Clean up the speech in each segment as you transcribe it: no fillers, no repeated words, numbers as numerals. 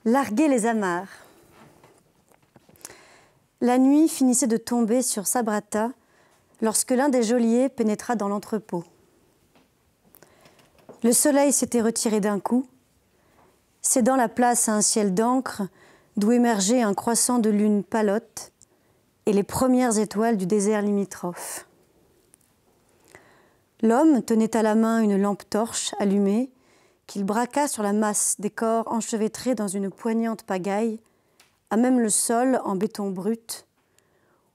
Larguer les amarres. La nuit finissait de tomber sur Sabrata lorsque l'un des geôliers pénétra dans l'entrepôt. Le soleil s'était retiré d'un coup, cédant la place à un ciel d'encre d'où émergeait un croissant de lune palote et les premières étoiles du désert limitrophe. L'homme tenait à la main une lampe torche allumée qu'il braqua sur la masse des corps enchevêtrés dans une poignante pagaille, à même le sol en béton brut,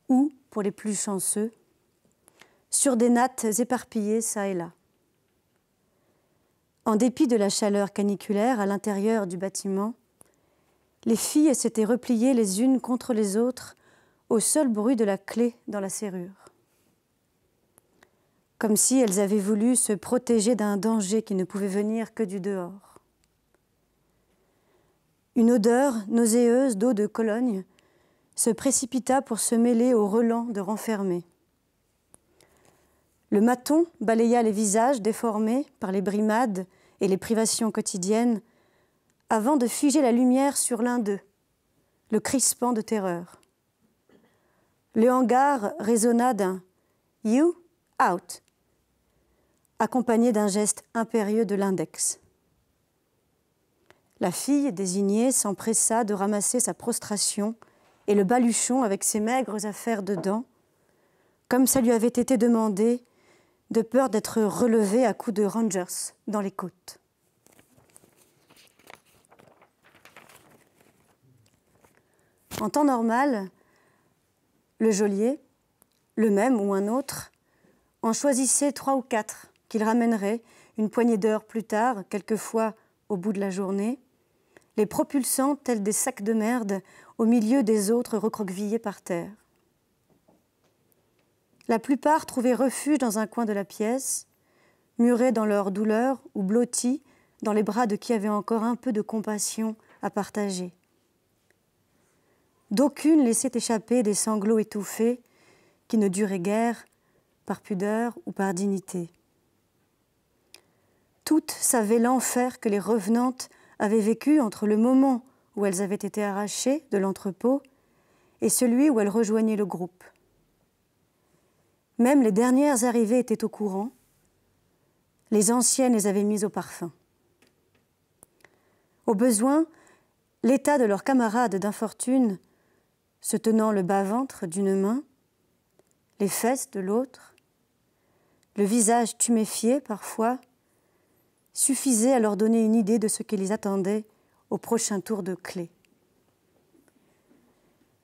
ou, pour les plus chanceux, sur des nattes éparpillées çà et là. En dépit de la chaleur caniculaire à l'intérieur du bâtiment, les filles s'étaient repliées les unes contre les autres au seul bruit de la clé dans la serrure, comme si elles avaient voulu se protéger d'un danger qui ne pouvait venir que du dehors. Une odeur nauséeuse d'eau de Cologne se précipita pour se mêler au relent de renfermés. Le maton balaya les visages déformés par les brimades et les privations quotidiennes avant de figer la lumière sur l'un d'eux, le crispant de terreur. Le hangar résonna d'un « You, out », accompagné d'un geste impérieux de l'index. La fille désignée s'empressa de ramasser sa prostration et le baluchon avec ses maigres affaires dedans, comme ça lui avait été demandé, de peur d'être relevée à coups de Rangers dans les côtes. En temps normal, le geôlier, le même ou un autre, en choisissait 3 ou 4 qu'il ramènerait une poignée d'heures plus tard, quelquefois au bout de la journée, les propulsant tels des sacs de merde au milieu des autres recroquevillés par terre. La plupart trouvaient refuge dans un coin de la pièce, murés dans leur douleur ou blottis dans les bras de qui avait encore un peu de compassion à partager. D'aucune laissait échapper des sanglots étouffés qui ne duraient guère par pudeur ou par dignité. Toutes savaient l'enfer que les revenantes avaient vécu entre le moment où elles avaient été arrachées de l'entrepôt et celui où elles rejoignaient le groupe. Même les dernières arrivées étaient au courant. Les anciennes les avaient mises au parfum. Au besoin, l'état de leurs camarades d'infortune, se tenant le bas-ventre d'une main, les fesses de l'autre, le visage tuméfié parfois, suffisait à leur donner une idée de ce qui les attendait au prochain tour de clé.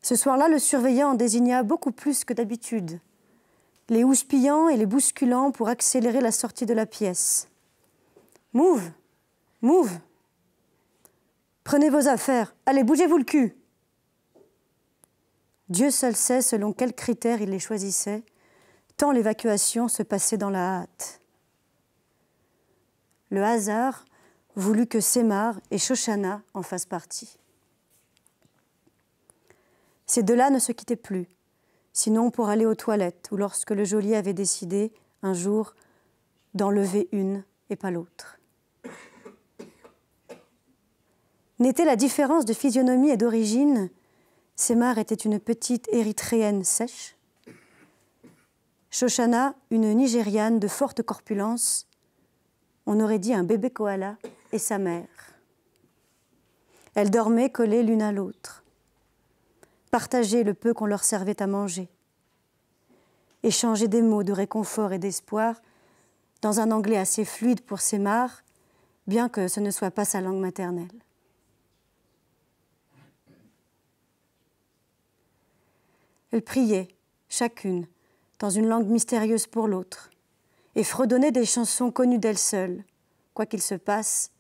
Ce soir-là, le surveillant en désigna beaucoup plus que d'habitude, les houspillant et les bousculant pour accélérer la sortie de la pièce. « Move! Move! Prenez vos affaires! Allez, bougez-vous le cul !» Dieu seul sait selon quels critères il les choisissait, tant l'évacuation se passait dans la hâte. Le hasard voulut que Semar et Shoshana en fassent partie. Ces deux-là ne se quittaient plus, sinon pour aller aux toilettes ou lorsque le geôlier avait décidé, un jour, d'enlever une et pas l'autre. N'était la différence de physionomie et d'origine, Semar était une petite érythréenne sèche, Shoshana, une Nigériane de forte corpulence, on aurait dit un bébé koala et sa mère. Elles dormaient collées l'une à l'autre, partageaient le peu qu'on leur servait à manger, échangeaient des mots de réconfort et d'espoir dans un anglais assez fluide pour Semar, bien que ce ne soit pas sa langue maternelle. Elles priaient, chacune, dans une langue mystérieuse pour l'autre, et fredonnaient des chansons connues d'elles seules. Quoi qu'il se passe,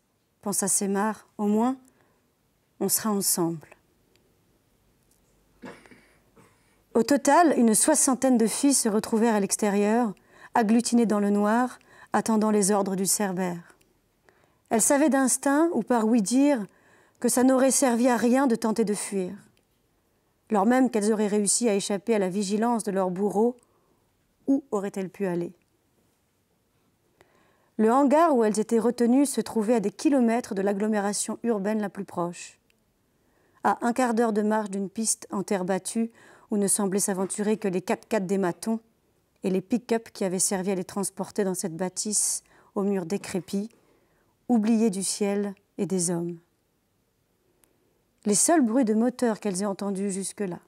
pensa Semar, au moins, on sera ensemble. Au total, une 60aine de filles se retrouvèrent à l'extérieur, agglutinées dans le noir, attendant les ordres du cerbère. Elles savaient d'instinct, ou par ouï-dire, que ça n'aurait servi à rien de tenter de fuir. Lors même qu'elles auraient réussi à échapper à la vigilance de leur bourreau, où auraient-elles pu aller ? Le hangar où elles étaient retenues se trouvait à des kilomètres de l'agglomération urbaine la plus proche. à un quart d'heure de marche d'une piste en terre battue où ne semblaient s'aventurer que les 4x4 des matons et les pick-up qui avaient servi à les transporter dans cette bâtisse aux murs décrépits, oubliés du ciel et des hommes. Les seuls bruits de moteur qu'elles aient entendus jusque-là.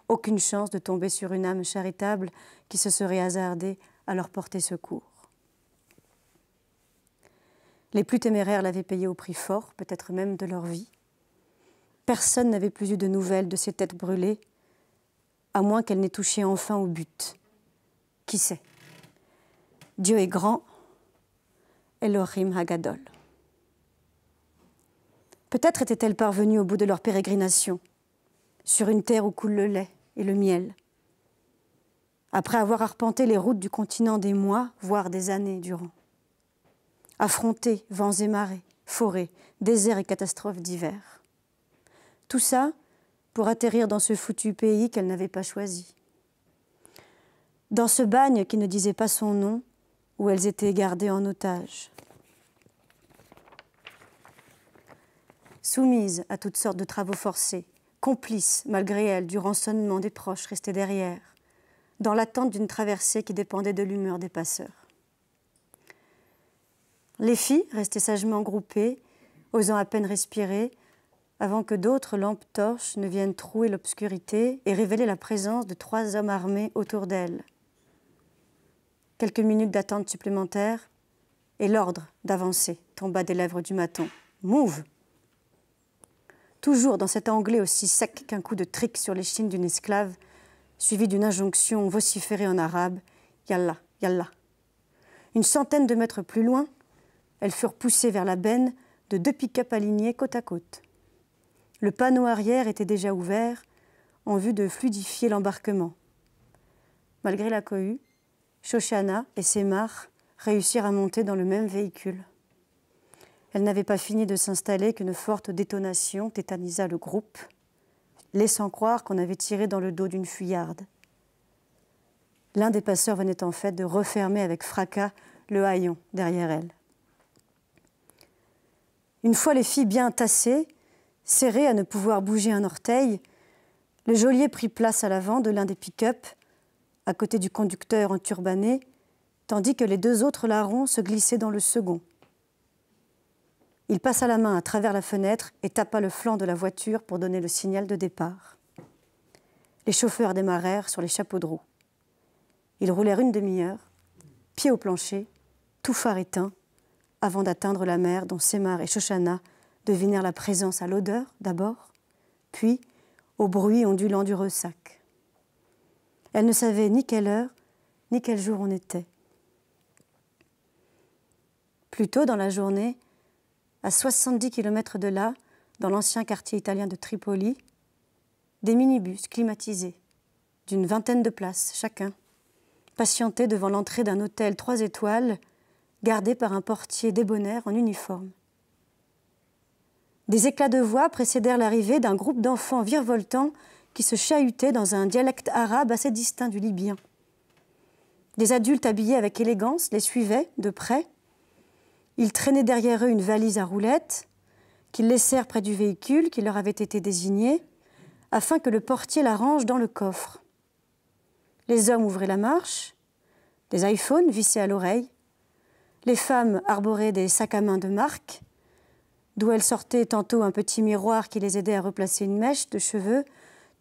Aucune chance de tomber sur une âme charitable qui se serait hasardée à leur porter secours. Les plus téméraires l'avaient payé au prix fort, peut-être même de leur vie. Personne n'avait plus eu de nouvelles de ces têtes brûlées, à moins qu'elles n'aient touché enfin au but. Qui sait? Dieu est grand, Elohim Hagadol. Peut-être étaient-elles parvenues au bout de leur pérégrination, sur une terre où coule le lait et le miel. Après avoir arpenté les routes du continent des mois, voire des années durant. Affronté vents et marées, forêts, déserts et catastrophes d'hiver. Tout ça pour atterrir dans ce foutu pays qu'elles n'avaient pas choisi. Dans ce bagne qui ne disait pas son nom, où elles étaient gardées en otage. Soumises à toutes sortes de travaux forcés, complices, malgré elles, du rançonnement des proches restés derrière, dans l'attente d'une traversée qui dépendait de l'humeur des passeurs. Les filles restaient sagement groupées, osant à peine respirer, avant que d'autres lampes torches ne viennent trouer l'obscurité et révéler la présence de 3 hommes armés autour d'elles. Quelques minutes d'attente supplémentaire, et l'ordre d'avancer tomba des lèvres du maton. « Move !» Toujours dans cet anglais aussi sec qu'un coup de trique sur l'échine d'une esclave, suivi d'une injonction vociférée en arabe, « Yallah, yallah !» Une centaine de mètres plus loin, elles furent poussées vers la benne de 2 pick-up alignés côte à côte. Le panneau arrière était déjà ouvert, en vue de fluidifier l'embarquement. Malgré la cohue, Shoshana et Semar réussirent à monter dans le même véhicule. Elles n'avaient pas fini de s'installer qu'une forte détonation tétanisa le groupe, laissant croire qu'on avait tiré dans le dos d'une fuyarde. L'un des passeurs venait en fait de refermer avec fracas le haillon derrière elles. Une fois les filles bien tassées, serrées à ne pouvoir bouger un orteil, le geôlier prit place à l'avant de l'un des pick-up, à côté du conducteur enturbané, tandis que les 2 autres larrons se glissaient dans le second. Il passa la main à travers la fenêtre et tapa le flanc de la voiture pour donner le signal de départ. Les chauffeurs démarrèrent sur les chapeaux de roue. Ils roulèrent une demi-heure, pieds au plancher, tout phare éteint, avant d'atteindre la mer dont Semar et Shoshana devinèrent la présence à l'odeur d'abord, puis au bruit ondulant du ressac. Elles ne savaient ni quelle heure, ni quel jour on était. Plus tôt dans la journée, à 70 km de là, dans l'ancien quartier italien de Tripoli, des minibus climatisés, d'une 20aine de places chacun, patientaient devant l'entrée d'un hôtel 3 étoiles, gardé par un portier débonnaire en uniforme. Des éclats de voix précédèrent l'arrivée d'un groupe d'enfants virevoltants qui se chahutaient dans un dialecte arabe assez distinct du libyen. Des adultes habillés avec élégance les suivaient de près. Ils traînaient derrière eux une valise à roulettes qu'ils laissèrent près du véhicule qui leur avait été désigné afin que le portier la range dans le coffre. Les hommes ouvraient la marche, des iPhones vissés à l'oreille. Les femmes arboraient des sacs à main de marque, d'où elles sortaient tantôt un petit miroir qui les aidait à replacer une mèche de cheveux,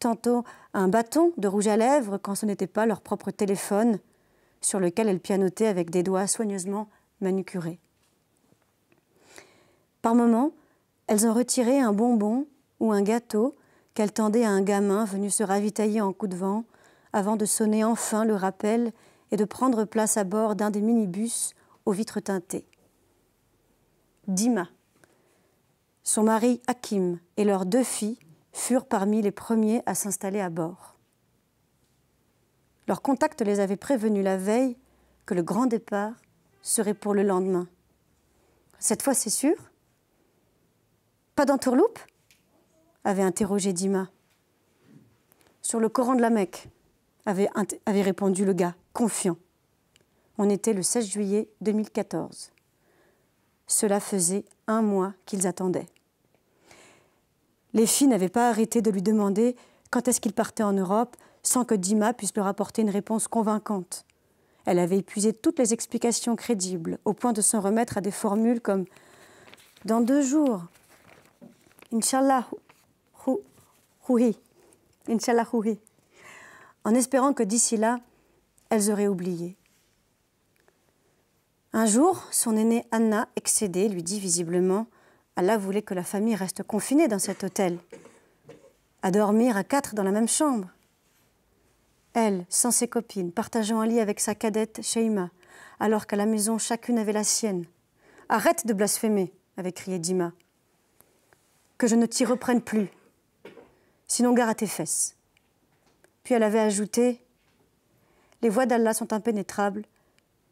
tantôt un bâton de rouge à lèvres quand ce n'était pas leur propre téléphone, sur lequel elles pianotaient avec des doigts soigneusement manucurés. Par moments, elles en retiraient un bonbon ou un gâteau qu'elles tendaient à un gamin venu se ravitailler en coup de vent, avant de sonner enfin le rappel et de prendre place à bord d'un des minibus aux vitres teintées. Dima, son mari Hakim et leurs 2 filles furent parmi les premiers à s'installer à bord. Leur contact les avait prévenus la veille que le grand départ serait pour le lendemain. « Cette fois, c'est sûr ? Pas d'entourloupe ?» avait interrogé Dima. « Sur le Coran de la Mecque », avait répondu le gars, confiant. On était le 16 juillet 2014. Cela faisait 1 mois qu'ils attendaient. Les filles n'avaient pas arrêté de lui demander quand est-ce qu'il partait en Europe, sans que Dima puisse leur apporter une réponse convaincante. Elle avait épuisé toutes les explications crédibles, au point de s'en remettre à des formules comme « dans 2 jours »,« Inch'Allah, rouhi »,« Inch'Allah, rouhi », en espérant que d'ici là, elles auraient oublié. Un jour, son aînée Anna, excédée, lui dit visiblement « Allah voulait que la famille reste confinée dans cet hôtel, à dormir à 4 dans la même chambre. » Elle, sans ses copines, partageant un lit avec sa cadette Sheima, alors qu'à la maison, chacune avait la sienne. « Arrête de blasphémer !» avait crié Dima. « Que je ne t'y reprenne plus, sinon gare à tes fesses. » Puis elle avait ajouté « Les voies d'Allah sont impénétrables,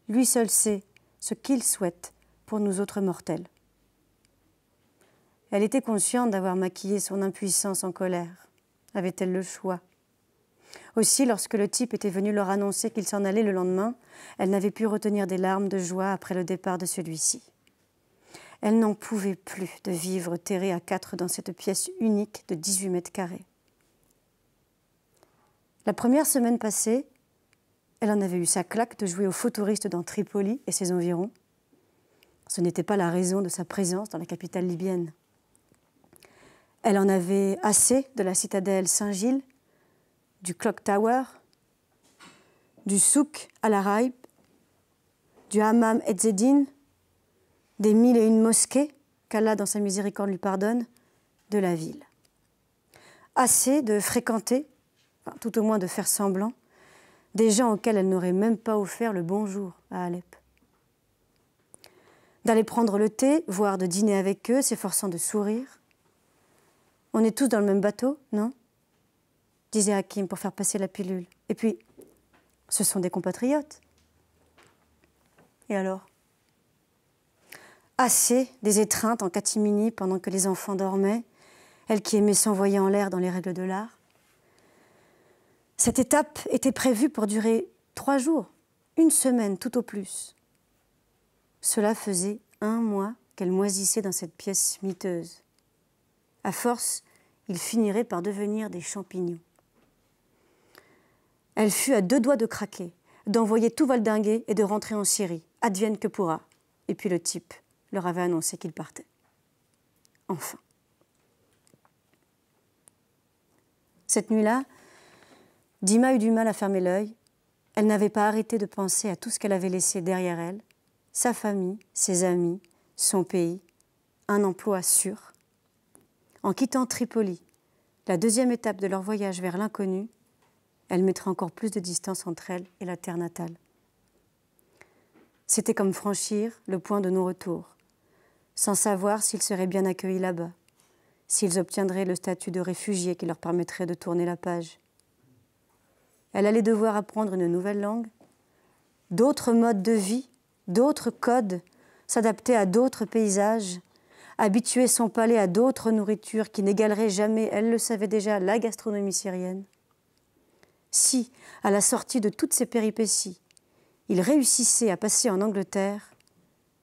lui seul sait ce qu'il souhaite pour nous autres mortels. » Elle était consciente d'avoir maquillé son impuissance en colère. Avait-elle le choix? Aussi, lorsque le type était venu leur annoncer qu'il s'en allait le lendemain, elle n'avait pu retenir des larmes de joie après le départ de celui-ci. Elle n'en pouvait plus de vivre terrée à 4 dans cette pièce unique de 18 mètres carrés. La première semaine passée, elle en avait eu sa claque de jouer aux faux touristes dans Tripoli et ses environs. Ce n'était pas la raison de sa présence dans la capitale libyenne. Elle en avait assez de la citadelle Saint-Gilles, du Clock Tower, du Souk al-Araib, du Hammam Ezzedine, des 1001 mosquées, qu'Allah dans sa miséricorde lui pardonne, de la ville. Assez de fréquenter, enfin, tout au moins de faire semblant, des gens auxquels elle n'aurait même pas offert le bonjour à Alep. D'aller prendre le thé, voire de dîner avec eux, s'efforçant de sourire. « On est tous dans le même bateau, non ?» disait Hakim pour faire passer la pilule. Et puis, ce sont des compatriotes. Et alors? Assez des étreintes en catimini pendant que les enfants dormaient, elle qui aimait s'envoyer en l'air dans les règles de l'art. Cette étape était prévue pour durer 3 jours, 1 semaine tout au plus. Cela faisait 1 mois qu'elle moisissait dans cette pièce miteuse. À force, il finirait par devenir des champignons. Elle fut à 2 doigts de craquer, d'envoyer tout valdinguer et de rentrer en Syrie, advienne que pourra. Et puis le type leur avait annoncé qu'il partait. Enfin. Cette nuit-là, Dima eut du mal à fermer l'œil. Elle n'avait pas arrêté de penser à tout ce qu'elle avait laissé derrière elle, sa famille, ses amis, son pays, un emploi sûr. En quittant Tripoli, la 2e étape de leur voyage vers l'inconnu, elle mettrait encore plus de distance entre elle et la terre natale. C'était comme franchir le point de non-retour, sans savoir s'ils seraient bien accueillis là-bas, s'ils obtiendraient le statut de réfugiés qui leur permettrait de tourner la page. Elle allait devoir apprendre une nouvelle langue, d'autres modes de vie, d'autres codes, s'adapter à d'autres paysages, habituer son palais à d'autres nourritures qui n'égaleraient jamais, elle le savait déjà, la gastronomie syrienne. Si, à la sortie de toutes ces péripéties, il réussissait à passer en Angleterre,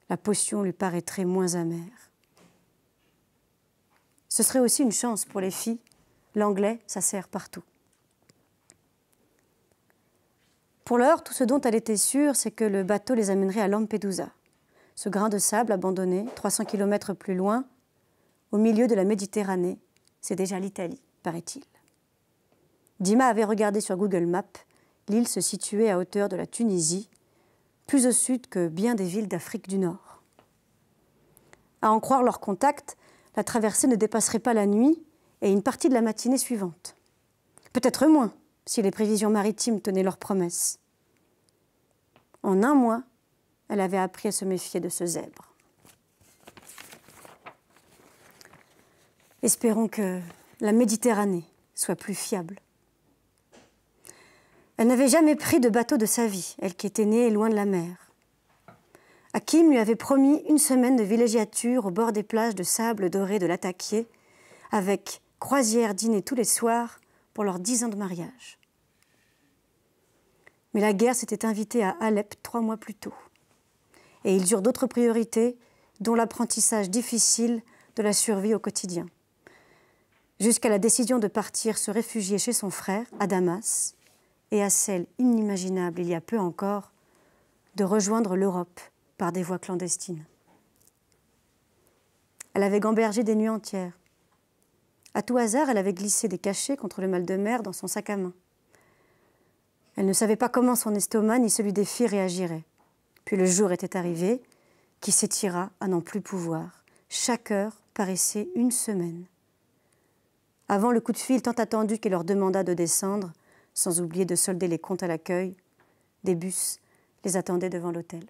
la potion lui paraîtrait moins amère. Ce serait aussi une chance pour les filles. L'anglais, ça sert partout. Pour l'heure, tout ce dont elle était sûre, c'est que le bateau les amènerait à Lampedusa, ce grain de sable abandonné, 300 km plus loin, au milieu de la Méditerranée. C'est déjà l'Italie, paraît-il. Dima avait regardé sur Google Maps. L'île se situait à hauteur de la Tunisie, plus au sud que bien des villes d'Afrique du Nord. À en croire leurs contacts, la traversée ne dépasserait pas la nuit et une partie de la matinée suivante. Peut-être moins, si les prévisions maritimes tenaient leurs promesses. En 1 mois, elle avait appris à se méfier de ce zèbre. Espérons que la Méditerranée soit plus fiable. Elle n'avait jamais pris de bateau de sa vie, elle qui était née loin de la mer. Hakim lui avait promis 1 semaine de villégiature au bord des plages de sable doré de Latakié, avec croisière dîner tous les soirs pour leurs 10 ans de mariage. Mais la guerre s'était invitée à Alep 3 mois plus tôt. Et ils eurent d'autres priorités, dont l'apprentissage difficile de la survie au quotidien. jusqu'à la décision de partir se réfugier chez son frère, à Damas, et à celle inimaginable, il y a peu encore, de rejoindre l'Europe par des voies clandestines. Elle avait gambergé des nuits entières. À tout hasard, elle avait glissé des cachets contre le mal de mer dans son sac à main. Elle ne savait pas comment son estomac ni celui des filles réagiraient. Puis le jour était arrivé, qui s'étira à n'en plus pouvoir. Chaque heure paraissait une semaine. Avant le coup de fil tant attendu qui leur demanda de descendre, sans oublier de solder les comptes à l'accueil, des bus les attendaient devant l'hôtel.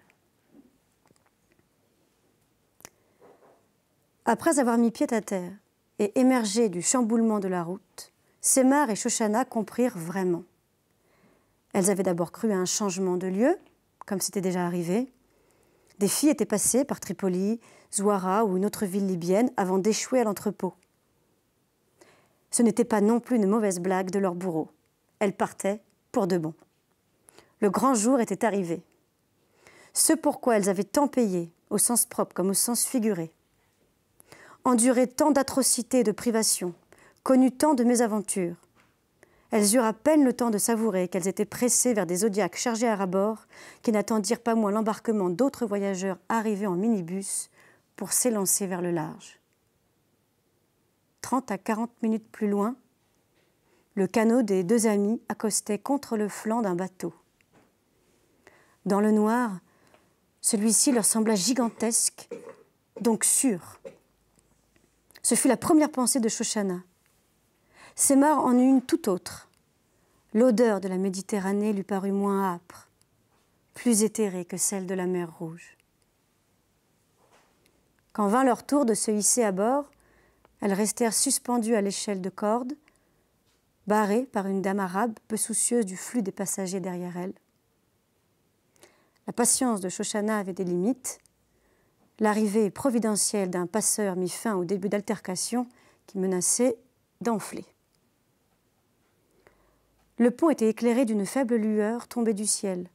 Après avoir mis pied à terre et émergé du chamboulement de la route, Semar et Shoshana comprirent vraiment. Elles avaient d'abord cru à un changement de lieu, comme c'était déjà arrivé. Des filles étaient passées par Tripoli, Zouara ou une autre ville libyenne avant d'échouer à l'entrepôt. Ce n'était pas non plus une mauvaise blague de leur bourreau. Elles partaient pour de bon. Le grand jour était arrivé. Ce pourquoi elles avaient tant payé, au sens propre comme au sens figuré, enduré tant d'atrocités et de privations, connu tant de mésaventures. Elles eurent à peine le temps de savourer qu'elles étaient pressées vers des zodiacs chargés à rabord qui n'attendirent pas moins l'embarquement d'autres voyageurs arrivés en minibus pour s'élancer vers le large. 30 à 40 minutes plus loin, le canot des deux amis accostait contre le flanc d'un bateau. Dans le noir, celui-ci leur sembla gigantesque, donc sûr. Ce fut la première pensée de Shoshana. Semar en eut une toute autre. L'odeur de la Méditerranée lui parut moins âpre, plus éthérée que celle de la mer Rouge. Quand vint leur tour de se hisser à bord, elles restèrent suspendues à l'échelle de corde, barrées par une dame arabe peu soucieuse du flux des passagers derrière elle. La patience de Shoshana avait des limites. L'arrivée providentielle d'un passeur mit fin au début d'altercation qui menaçait d'enfler. Le pont était éclairé d'une faible lueur tombée du ciel.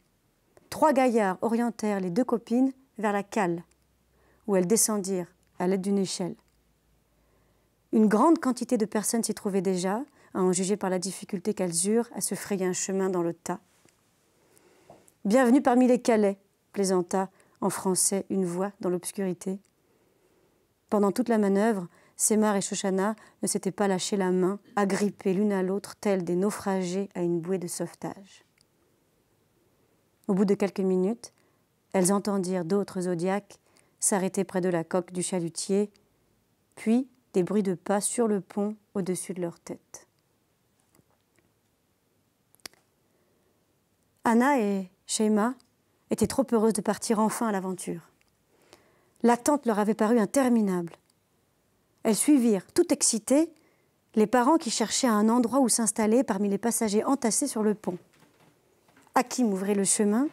3 gaillards orientèrent les 2 copines vers la cale, où elles descendirent à l'aide d'une échelle. Une grande quantité de personnes s'y trouvaient déjà, à en juger par la difficulté qu'elles eurent à se frayer un chemin dans le tas. « Bienvenue parmi les Calais », plaisanta en français une voix dans l'obscurité. Pendant toute la manœuvre, Semar et Shoshana ne s'étaient pas lâché la main, agrippées l'une à l'autre telles des naufragés à une bouée de sauvetage. Au bout de quelques minutes, elles entendirent d'autres zodiacs s'arrêter près de la coque du chalutier, puis des bruits de pas sur le pont au-dessus de leur tête. Anna et Sheima étaient trop heureuses de partir enfin à l'aventure. L'attente leur avait paru interminable. Elles suivirent, toutes excitées, les parents qui cherchaient un endroit où s'installer parmi les passagers entassés sur le pont. Hakim ouvrait le chemin,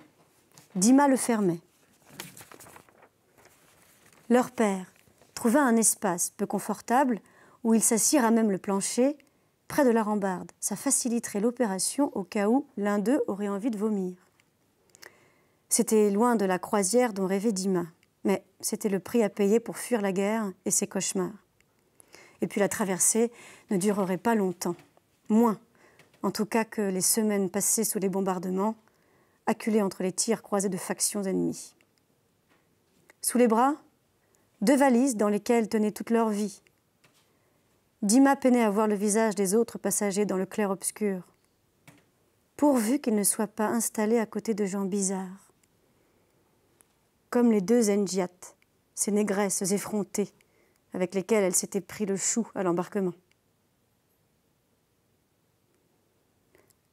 Dima le fermait. Leur père trouva un espace peu confortable où ils s'assirent à même le plancher, près de la rambarde. Ça faciliterait l'opération au cas où l'un d'eux aurait envie de vomir. C'était loin de la croisière dont rêvait Dima, mais c'était le prix à payer pour fuir la guerre et ses cauchemars. Et puis la traversée ne durerait pas longtemps, moins, en tout cas que les semaines passées sous les bombardements, acculées entre les tirs croisés de factions ennemies. Sous les bras, 2 valises dans lesquelles tenaient toute leur vie. Dima peinait à voir le visage des autres passagers dans le clair-obscur, pourvu qu'ils ne soient pas installés à côté de gens bizarres, comme les 2 Zengiat, ces négresses effrontées, avec lesquelles elle s'était pris le chou à l'embarquement.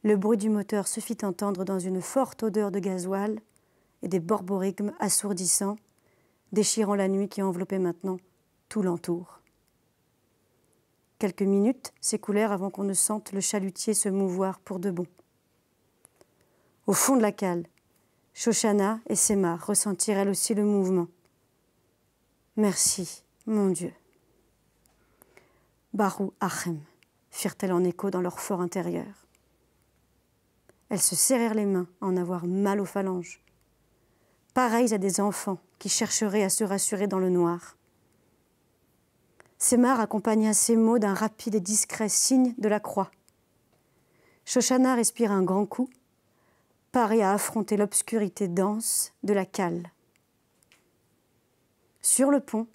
Le bruit du moteur se fit entendre dans une forte odeur de gasoil et des borborigmes assourdissants, déchirant la nuit qui enveloppait maintenant tout l'entour. Quelques minutes s'écoulèrent avant qu'on ne sente le chalutier se mouvoir pour de bon. Au fond de la cale, Shoshana et Semar ressentirent elles aussi le mouvement. « Merci, mon Dieu. »« Barou Achem » firent-elles en écho dans leur fort intérieur. Elles se serrèrent les mains à en avoir mal aux phalanges, pareilles à des enfants qui chercheraient à se rassurer dans le noir. Semar accompagna ces mots d'un rapide et discret signe de la croix. Shoshana respira un grand coup, parée à affronter l'obscurité dense de la cale. Sur le pont,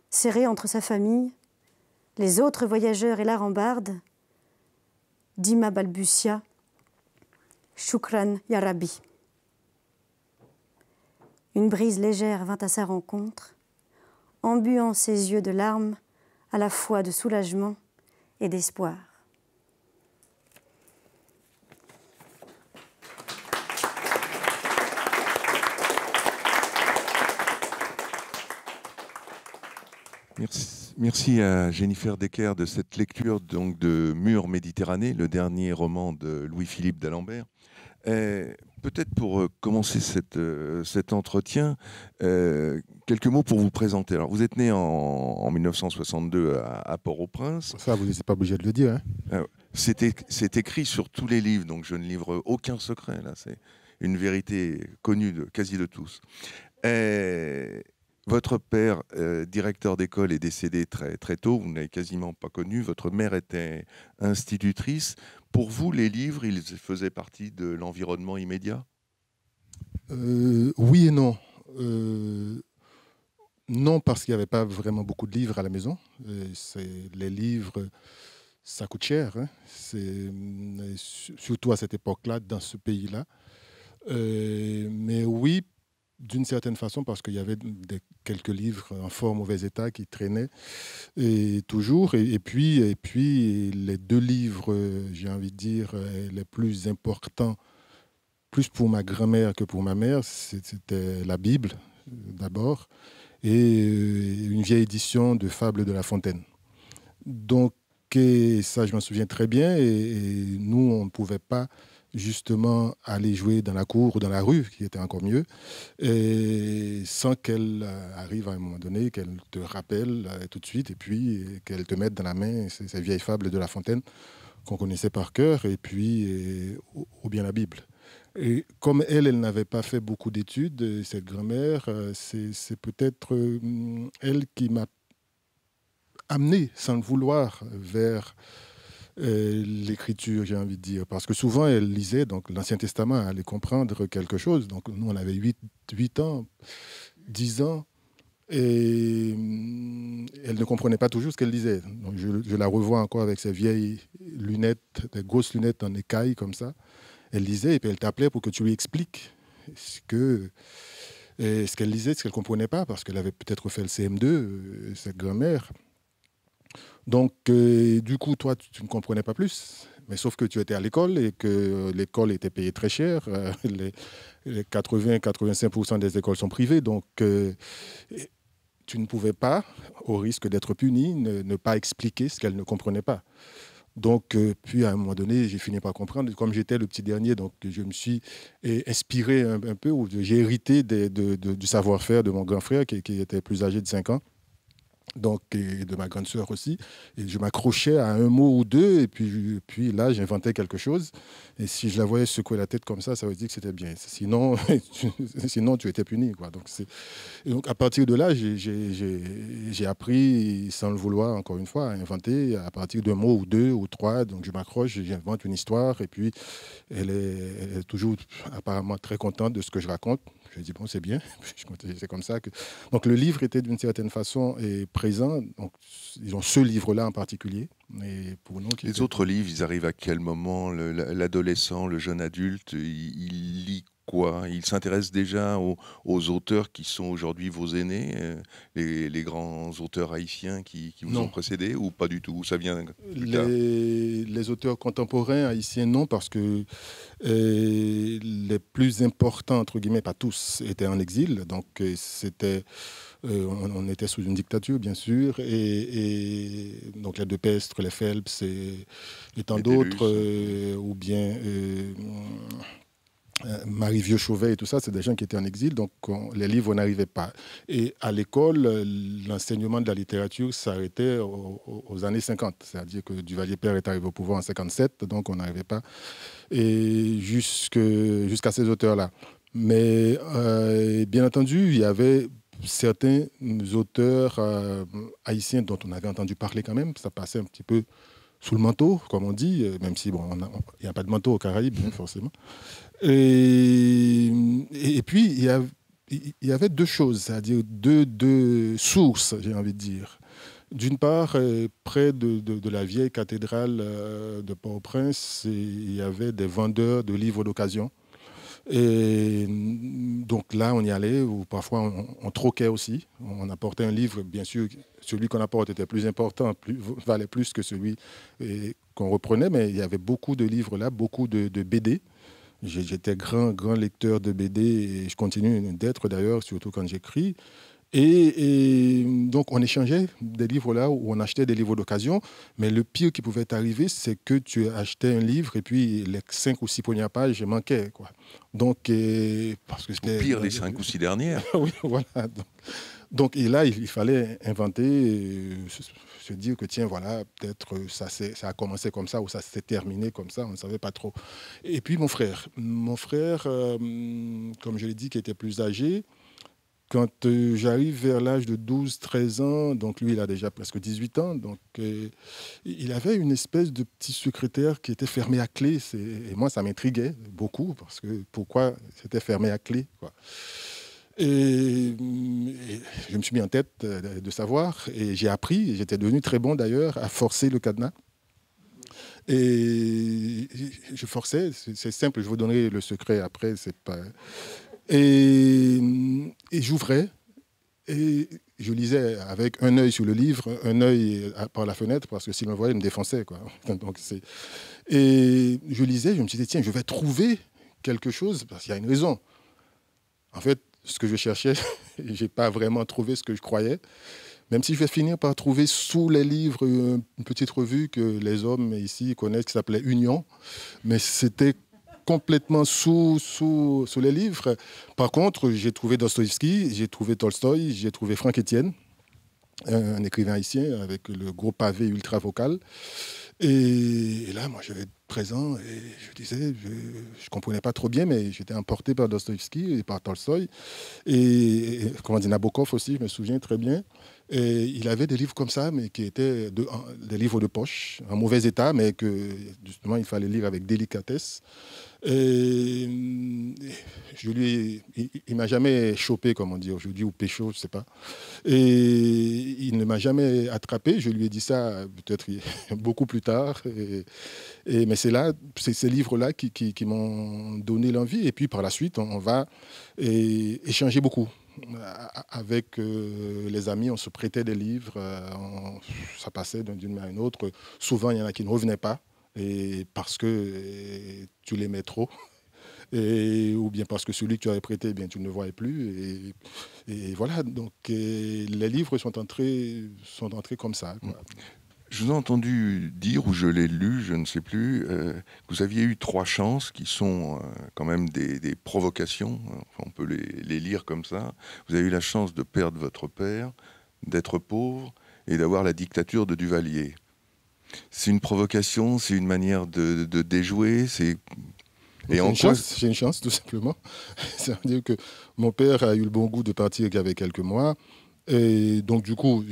serré entre sa famille, les autres voyageurs et la rambarde, Dima balbutia « Shukran, ya Rabbi ». Une brise légère vint à sa rencontre, embuant ses yeux de larmes, à la fois de soulagement et d'espoir. Merci à Jennifer Decker de cette lecture donc, de Mur Méditerranée, le dernier roman de Louis-Philippe d'Alembert. Peut-être pour commencer cet entretien, quelques mots pour vous présenter. Alors, vous êtes né en 1962 à Port-au-Prince. Ça, vous n'êtes pas obligé de le dire. Hein. C'est écrit sur tous les livres, donc je ne livre aucun secret. Là, c'est une vérité connue quasi de tous. Votre père, directeur d'école, est décédé très, très tôt. Vous ne l'avez quasiment pas connu. Votre mère était institutrice. Pour vous, les livres, ils faisaient partie de l'environnement immédiat ? Oui et non. Non, parce qu'il n'y avait pas vraiment beaucoup de livres à la maison. Les livres, ça coûte cher. Hein. Surtout à cette époque-là, dans ce pays-là. Mais oui, d'une certaine façon, parce qu'il y avait quelques livres en fort mauvais état qui traînaient toujours. Et puis, les deux livres, j'ai envie de dire, les plus importants, plus pour ma grand-mère que pour ma mère, c'était la Bible, d'abord, et une vieille édition de Fables de La Fontaine. Donc, ça, je m'en souviens très bien. Et nous, on ne pouvait pas justement aller jouer dans la cour ou dans la rue, qui était encore mieux, et sans qu'elle arrive à un moment donné, qu'elle te rappelle tout de suite, et puis qu'elle te mette dans la main ces vieilles fables de La Fontaine qu'on connaissait par cœur, et puis ou bien la Bible. Et comme elle n'avait pas fait beaucoup d'études, cette grand-mère, c'est peut-être elle qui m'a amené, sans le vouloir, vers l'écriture, j'ai envie de dire. Parce que souvent, elle lisait donc l'Ancien Testament, elle allait comprendre quelque chose. Donc nous, on avait 8 ans, 10 ans, et elle ne comprenait pas toujours ce qu'elle disait. Donc je la revois encore avec ses vieilles lunettes, des grosses lunettes en écaille comme ça. Elle lisait et puis elle t'appelait pour que tu lui expliques ce qu'elle lisait, ce qu'elle ne comprenait pas, parce qu'elle avait peut-être fait le CM2, cette grand-mère. Donc, du coup, toi, tu ne comprenais pas plus. Mais sauf que tu étais à l'école et que l'école était payée très cher. Les 80-85% des écoles sont privées. Donc, tu ne pouvais pas, au risque d'être puni, ne pas expliquer ce qu'elle ne comprenait pas. Donc, puis à un moment donné, j'ai fini par comprendre. Comme j'étais le petit dernier, donc je me suis inspiré un peu, ou j'ai hérité du savoir-faire de mon grand frère qui était plus âgé de 5 ans. Donc, et de ma grande sœur aussi. Et je m'accrochais à un mot ou deux, et puis là, j'inventais quelque chose. Et si je la voyais secouer la tête comme ça veut dire que c'était bien. Sinon, sinon tu étais puni, quoi. Donc, à partir de là, j'ai appris, sans le vouloir, encore une fois, à inventer à partir d'un mot ou deux ou trois. Donc, je m'accroche, j'invente une histoire, et puis elle est toujours apparemment très contente de ce que je raconte. Je dis, bon, c'est bien. C'est comme ça que... Donc, le livre était d'une certaine façon présent. Donc, ils ont ce livre-là en particulier. Mais pour nous, les autres livres, ils arrivent à quel moment? L'adolescent, le jeune adulte, il lit quoi? Il s'intéresse déjà aux auteurs qui sont aujourd'hui vos aînés, les grands auteurs haïtiens qui vous ont précédé, ou pas du tout? Ça vient plus tard. Les auteurs contemporains haïtiens, non, parce que les plus importants, entre guillemets, pas tous, étaient en exil. Donc, c'était... on était sous une dictature, bien sûr, et donc les De Pestre, les Phelps et tant d'autres, ou bien Marie Vieux-Chauvet et tout ça, c'est des gens qui étaient en exil, donc les livres n'arrivaient pas. Et à l'école, l'enseignement de la littérature s'arrêtait aux années 50, c'est-à-dire que Duvalier-Père est arrivé au pouvoir en 57, donc on n'arrivait pas jusqu'à ces auteurs-là. Mais bien entendu, il y avait certains auteurs haïtiens dont on avait entendu parler quand même, ça passait un petit peu sous le manteau, comme on dit, même si bon, il n'y a pas de manteau aux Caraïbes, hein, forcément. Et puis, il y avait deux choses, c'est-à-dire deux sources, j'ai envie de dire. D'une part, près de la vieille cathédrale de Port-au-Prince, il y avait des vendeurs de livres d'occasion. Et donc là, on y allait, ou parfois on troquait aussi. On apportait un livre, bien sûr, celui qu'on apporte était plus important, valait plus que celui qu'on reprenait, mais il y avait beaucoup de livres là, beaucoup de BD. J'étais grand lecteur de BD et je continue d'être d'ailleurs, surtout quand j'écris. Et donc, on échangeait des livres là où on achetait des livres d'occasion. Mais le pire qui pouvait t'arriver, c'est que tu achetais un livre et puis les 5 ou 6 premières pages manquaient, quoi. Donc, parce que c'était. Au pire, les 5 ou 6 dernières. Oui, voilà. Donc, et là, il fallait inventer, se dire que tiens, voilà, peut-être ça a commencé comme ça ou ça s'est terminé comme ça, on ne savait pas trop. Et puis, mon frère, comme je l'ai dit, qui était plus âgé, quand j'arrive vers l'âge de 12-13 ans, donc lui, il a déjà presque 18 ans, donc il avait une espèce de petit secrétaire qui était fermé à clé. Et moi, ça m'intriguait beaucoup, parce que pourquoi c'était fermé à clé, quoi. Et je me suis mis en tête de savoir, et j'ai appris, et j'étais devenu très bon d'ailleurs, à forcer le cadenas. Et je forçais, c'est simple, je vous donnerai le secret après, c'est pas... Et j'ouvrais et je lisais avec un œil sur le livre, un œil par la fenêtre, parce que s'il me voyait, il me défonçait, quoi. Donc, et je lisais, je me suis dit, tiens, je vais trouver quelque chose, parce qu'il y a une raison. En fait, ce que je cherchais, je n'ai pas vraiment trouvé ce que je croyais, même si je vais finir par trouver sous les livres une petite revue que les hommes ici connaissent, qui s'appelait Union, mais c'était complètement sous les livres. Par contre, j'ai trouvé Dostoïevski, j'ai trouvé Tolstoï, j'ai trouvé Franck Etienne, un écrivain haïtien avec le gros pavé ultra vocal. Et là, moi, j'avais présent et je disais, je ne comprenais pas trop bien, mais j'étais emporté par Dostoïevski et par Tolstoï. Et comment dire, Nabokov aussi, je me souviens très bien. Et il avait des livres comme ça, mais qui étaient des livres de poche, en mauvais état, mais que justement, il fallait lire avec délicatesse. Et il m'a jamais chopé, comme on dit aujourd'hui, ou pécho, je ne sais pas. Et il ne m'a jamais attrapé. Je lui ai dit ça peut-être beaucoup plus tard. Mais c'est ces livres-là qui m'ont donné l'envie. Et puis par la suite, on va échanger beaucoup. Avec les amis, on se prêtait des livres. Ça passait d'une main à une autre. Souvent, il y en a qui ne revenaient pas. Et parce que tu l'aimais trop, ou bien parce que celui que tu avais prêté, eh bien, tu ne le voyais plus. Et voilà, donc les livres sont entrés comme ça, quoi. Je vous ai entendu dire, ou je l'ai lu, je ne sais plus, que vous aviez eu 3 chances qui sont quand même des provocations. Enfin, on peut les lire comme ça. Vous avez eu la chance de perdre votre père, d'être pauvre et d'avoir la dictature de Duvalier. C'est une provocation, c'est une manière de déjouer, c'est j'ai une chance, tout simplement. Ça veut dire que mon père a eu le bon goût de partir il y avait quelques mois. Et donc, du coup,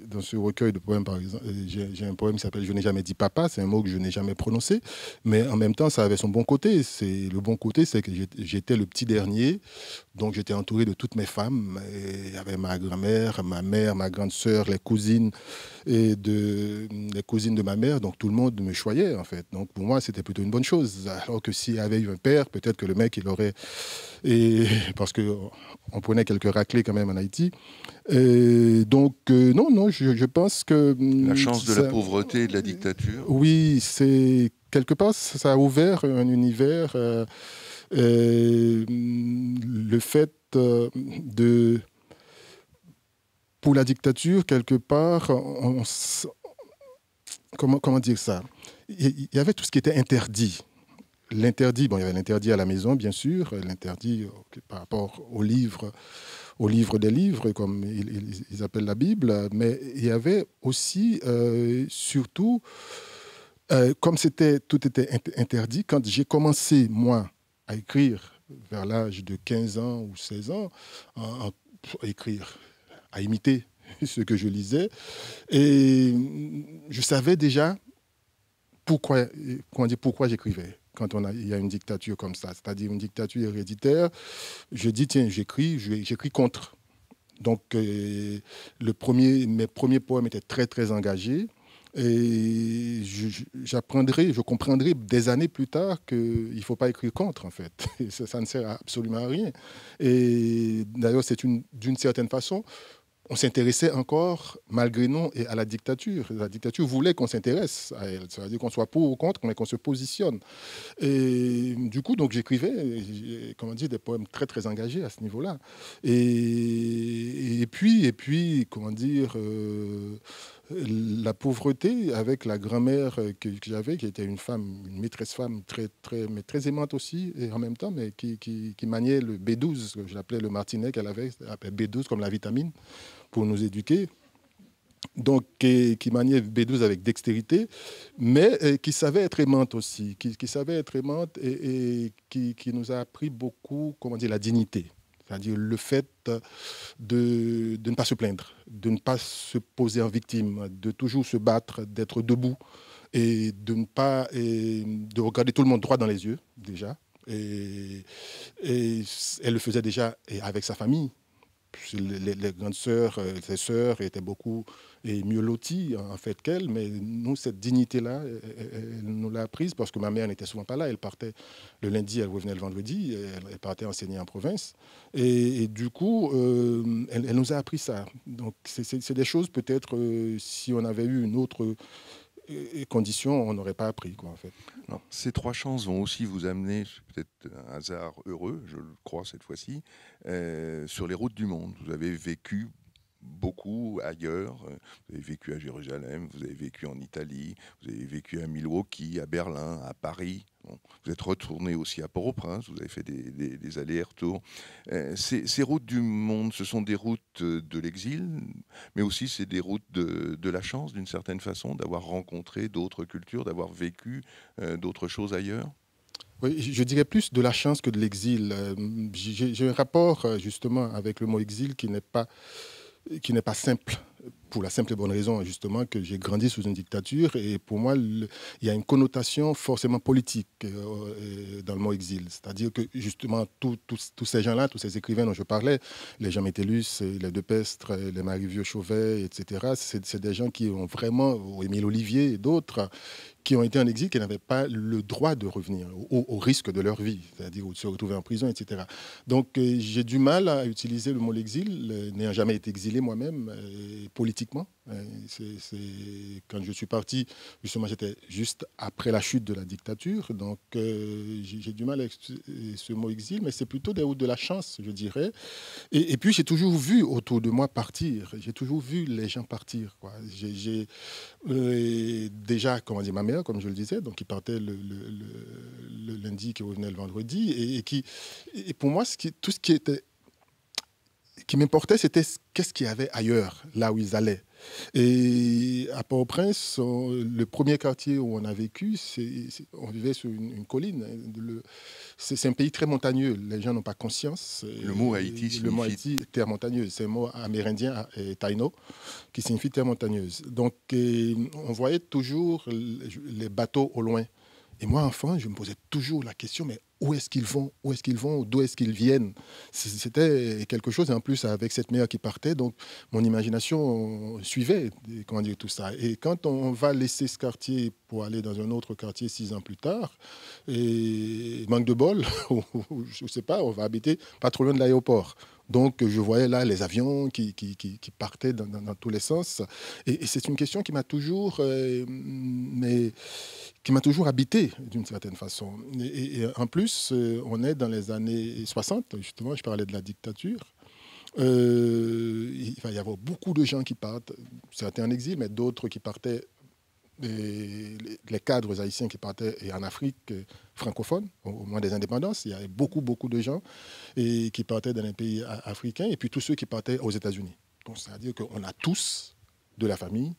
dans ce recueil de poèmes, par exemple, j'ai un poème qui s'appelle « Je n'ai jamais dit papa ». C'est un mot que je n'ai jamais prononcé. Mais en même temps, ça avait son bon côté. Le bon côté, c'est que j'étais le petit dernier. Donc, j'étais entouré de toutes mes femmes. Et il y avait ma grand-mère, ma mère, ma grande sœur, les cousines de ma mère. Donc, tout le monde me choyait, en fait. Donc, pour moi, c'était plutôt une bonne chose. Alors que s'il y avait eu un père, peut-être que le mec, il aurait... parce qu'on prenait quelques raclées quand même en Haïti. Donc, non, je pense que... La chance de la pauvreté et de la dictature. Oui, c'est quelque part, ça a ouvert un univers. Le fait pour la dictature, quelque part, comment dire ça? Il y avait tout ce qui était interdit. L'interdit, bon, il y avait l'interdit à la maison, bien sûr, l'interdit par rapport aux livres des livres, comme ils appellent la Bible, mais il y avait aussi, surtout, comme tout était interdit, quand j'ai commencé, moi, à écrire vers l'âge de 15 ans ou 16 ans, à écrire, à imiter ce que je lisais. Et je savais déjà pourquoi j'écrivais quand il y a une dictature comme ça, c'est-à-dire une dictature héréditaire. Je dis, tiens, j'écris contre. Donc, mes premiers poèmes étaient très, très engagés. Et je comprendrai des années plus tard qu'il ne faut pas écrire contre, en fait. Ça ne sert absolument à rien. Et d'ailleurs, d'une certaine façon, on s'intéressait encore, malgré nous, à la dictature. La dictature voulait qu'on s'intéresse à elle. Ça veut dire qu'on soit pour ou contre, mais qu'on se positionne. Et du coup, donc, j'écrivais, comment dire, des poèmes très, très engagés à ce niveau-là. Et puis, comment dire, la pauvreté avec la grand-mère que j'avais, qui était une maîtresse femme mais très aimante aussi, et en même temps, mais qui maniait le B12, que je l'appelais le martinet qu'elle avait, elle appelait B12 comme la vitamine, pour nous éduquer. Donc, qui maniait B12 avec dextérité, mais qui savait être aimante aussi, qui savait être aimante et qui nous a appris beaucoup, comment dire, la dignité. C'est-à-dire le fait de ne pas se plaindre, de ne pas se poser en victime, de toujours se battre, d'être debout et de regarder tout le monde droit dans les yeux, déjà. Et elle le faisait déjà avec sa famille. Les grandes sœurs, ses sœurs étaient beaucoup mieux loties en fait qu'elle, mais nous, cette dignité-là, elle nous l'a apprise parce que ma mère n'était souvent pas là. Elle partait le lundi, elle revenait le vendredi, elle partait enseigner en province. Et du coup, elle nous a appris ça. Donc, c'est des choses, peut-être, si on avait eu une autre condition, on n'aurait pas appris, quoi, en fait. Alors, ces 3 chances vont aussi vous amener, c'est peut-être un hasard heureux, je le crois cette fois-ci, sur les routes du monde. Vous avez vécu beaucoup ailleurs. Vous avez vécu à Jérusalem, vous avez vécu en Italie, vous avez vécu à Milwaukee, à Berlin, à Paris. Bon, vous êtes retourné aussi à Port-au-Prince, vous avez fait des allers-retours. Ces routes du monde, ce sont des routes de l'exil, mais aussi c'est des routes de la chance, d'une certaine façon, d'avoir rencontré d'autres cultures, d'avoir vécu d'autres choses ailleurs. Oui, je dirais plus de la chance que de l'exil. J'ai un rapport justement avec le mot exil qui n'est pas simple, pour la simple et bonne raison, justement, que j'ai grandi sous une dictature. Et pour moi, il y a une connotation forcément politique dans le mot exil. C'est-à-dire que, justement, tous ces gens-là, tous ces écrivains dont je parlais, les Jean Métellus, les Depestre, les Marie-Vieux Chauvet, etc., c'est des gens qui ont vraiment, ou Émile Olivier et d'autres, qui ont été en exil, qui n'avaient pas le droit de revenir, au risque de leur vie, c'est-à-dire de se retrouver en prison, etc. Donc j'ai du mal à utiliser le mot l'exil, n'ayant jamais été exilé moi-même, politiquement. Quand je suis parti, justement, j'étais juste après la chute de la dictature, donc j'ai du mal avec ce mot exil, mais c'est plutôt des routes de la chance, je dirais. Et puis j'ai toujours vu autour de moi partir, j'ai toujours vu les gens partir, quoi. Déjà, comment dire, ma mère, comme je le disais, donc qui partait le lundi, qui revenait le vendredi, et pour moi, tout ce qui m'importait, c'était qu'est-ce qu'il y avait ailleurs, là où ils allaient. Et à Port-au-Prince, le premier quartier où on a vécu, on vivait sur une colline. C'est un pays très montagneux. Les gens n'ont pas conscience. Le mot Haïti signifie... Le mot Haïti, terre montagneuse. C'est un mot amérindien, taïno, qui signifie terre montagneuse. Donc, on voyait toujours les bateaux au loin. Et moi, enfant, je me posais toujours la question, mais où est-ce qu'ils vont? Où est-ce qu'ils vont? D'où est-ce qu'ils viennent? C'était quelque chose, et en plus, avec cette mer qui partait, donc mon imagination suivait, comment dire, tout ça. Et quand on va laisser ce quartier pour aller dans un autre quartier 6 ans plus tard, et manque de bol, je ne sais pas, on va habiter pas trop loin de l'aéroport. Donc, je voyais là les avions qui partaient dans tous les sens. Et c'est une question qui m'a toujours, habité d'une certaine façon. Et en plus, on est dans les années 60, justement, je parlais de la dictature. Il va y avoir beaucoup de gens qui partent, certains en exil, mais d'autres qui partaient, les cadres haïtiens qui partaient en Afrique francophone, au moment des indépendances. Il y avait beaucoup de gens qui partaient dans les pays africains, et puis tous ceux qui partaient aux États-Unis. Donc, c'est-à-dire qu'on a tous de la famille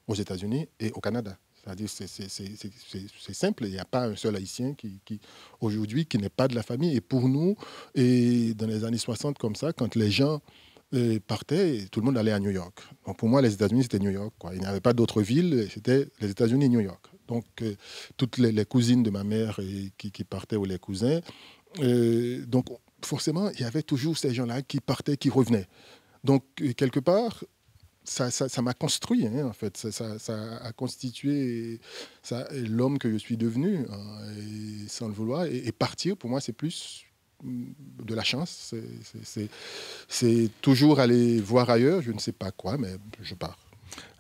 aux États-Unis et au Canada. C'est-à-dire c'est simple, il n'y a pas un seul Haïtien aujourd'hui qui n'est pas de la famille. Et pour nous, et dans les années 60 comme ça, quand les gens partait et tout le monde allait à New York. Donc pour moi, les États-Unis, c'était New York, quoi. Il n'y avait pas d'autres villes, c'était les États-Unis et New York. Donc toutes les cousines de ma mère qui partaient, ou les cousins. Donc forcément, il y avait toujours ces gens-là qui partaient, qui revenaient. Donc quelque part, ça m'a construit, hein, en fait. Ça a constitué l'homme que je suis devenu, hein, et sans le vouloir. Et partir, pour moi, c'est plus de la chance. C'est toujours aller voir ailleurs, je ne sais pas quoi, mais je pars.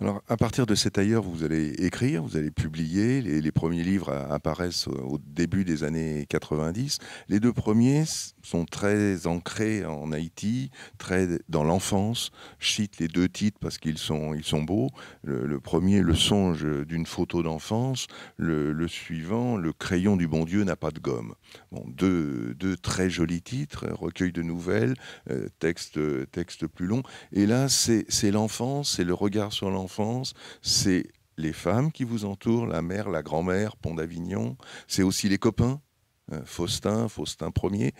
Alors, à partir de cet ailleurs, vous allez écrire, vous allez publier. Les premiers livres apparaissent au début des années 90. Les deux premiers sont très ancrés en Haïti, très dans l'enfance. Je cite les deux titres parce qu'ils sont beaux. Le premier, Le songe d'une photo d'enfance. Le suivant, Le crayon du bon Dieu n'a pas de gomme. Bon, deux très jolis titres, recueil de nouvelles, texte plus long. Et là, c'est l'enfance, c'est le regard sur l'enfance, c'est les femmes qui vous entourent, la mère, la grand-mère, Pont d'Avignon, c'est aussi les copains, Faustin Ier,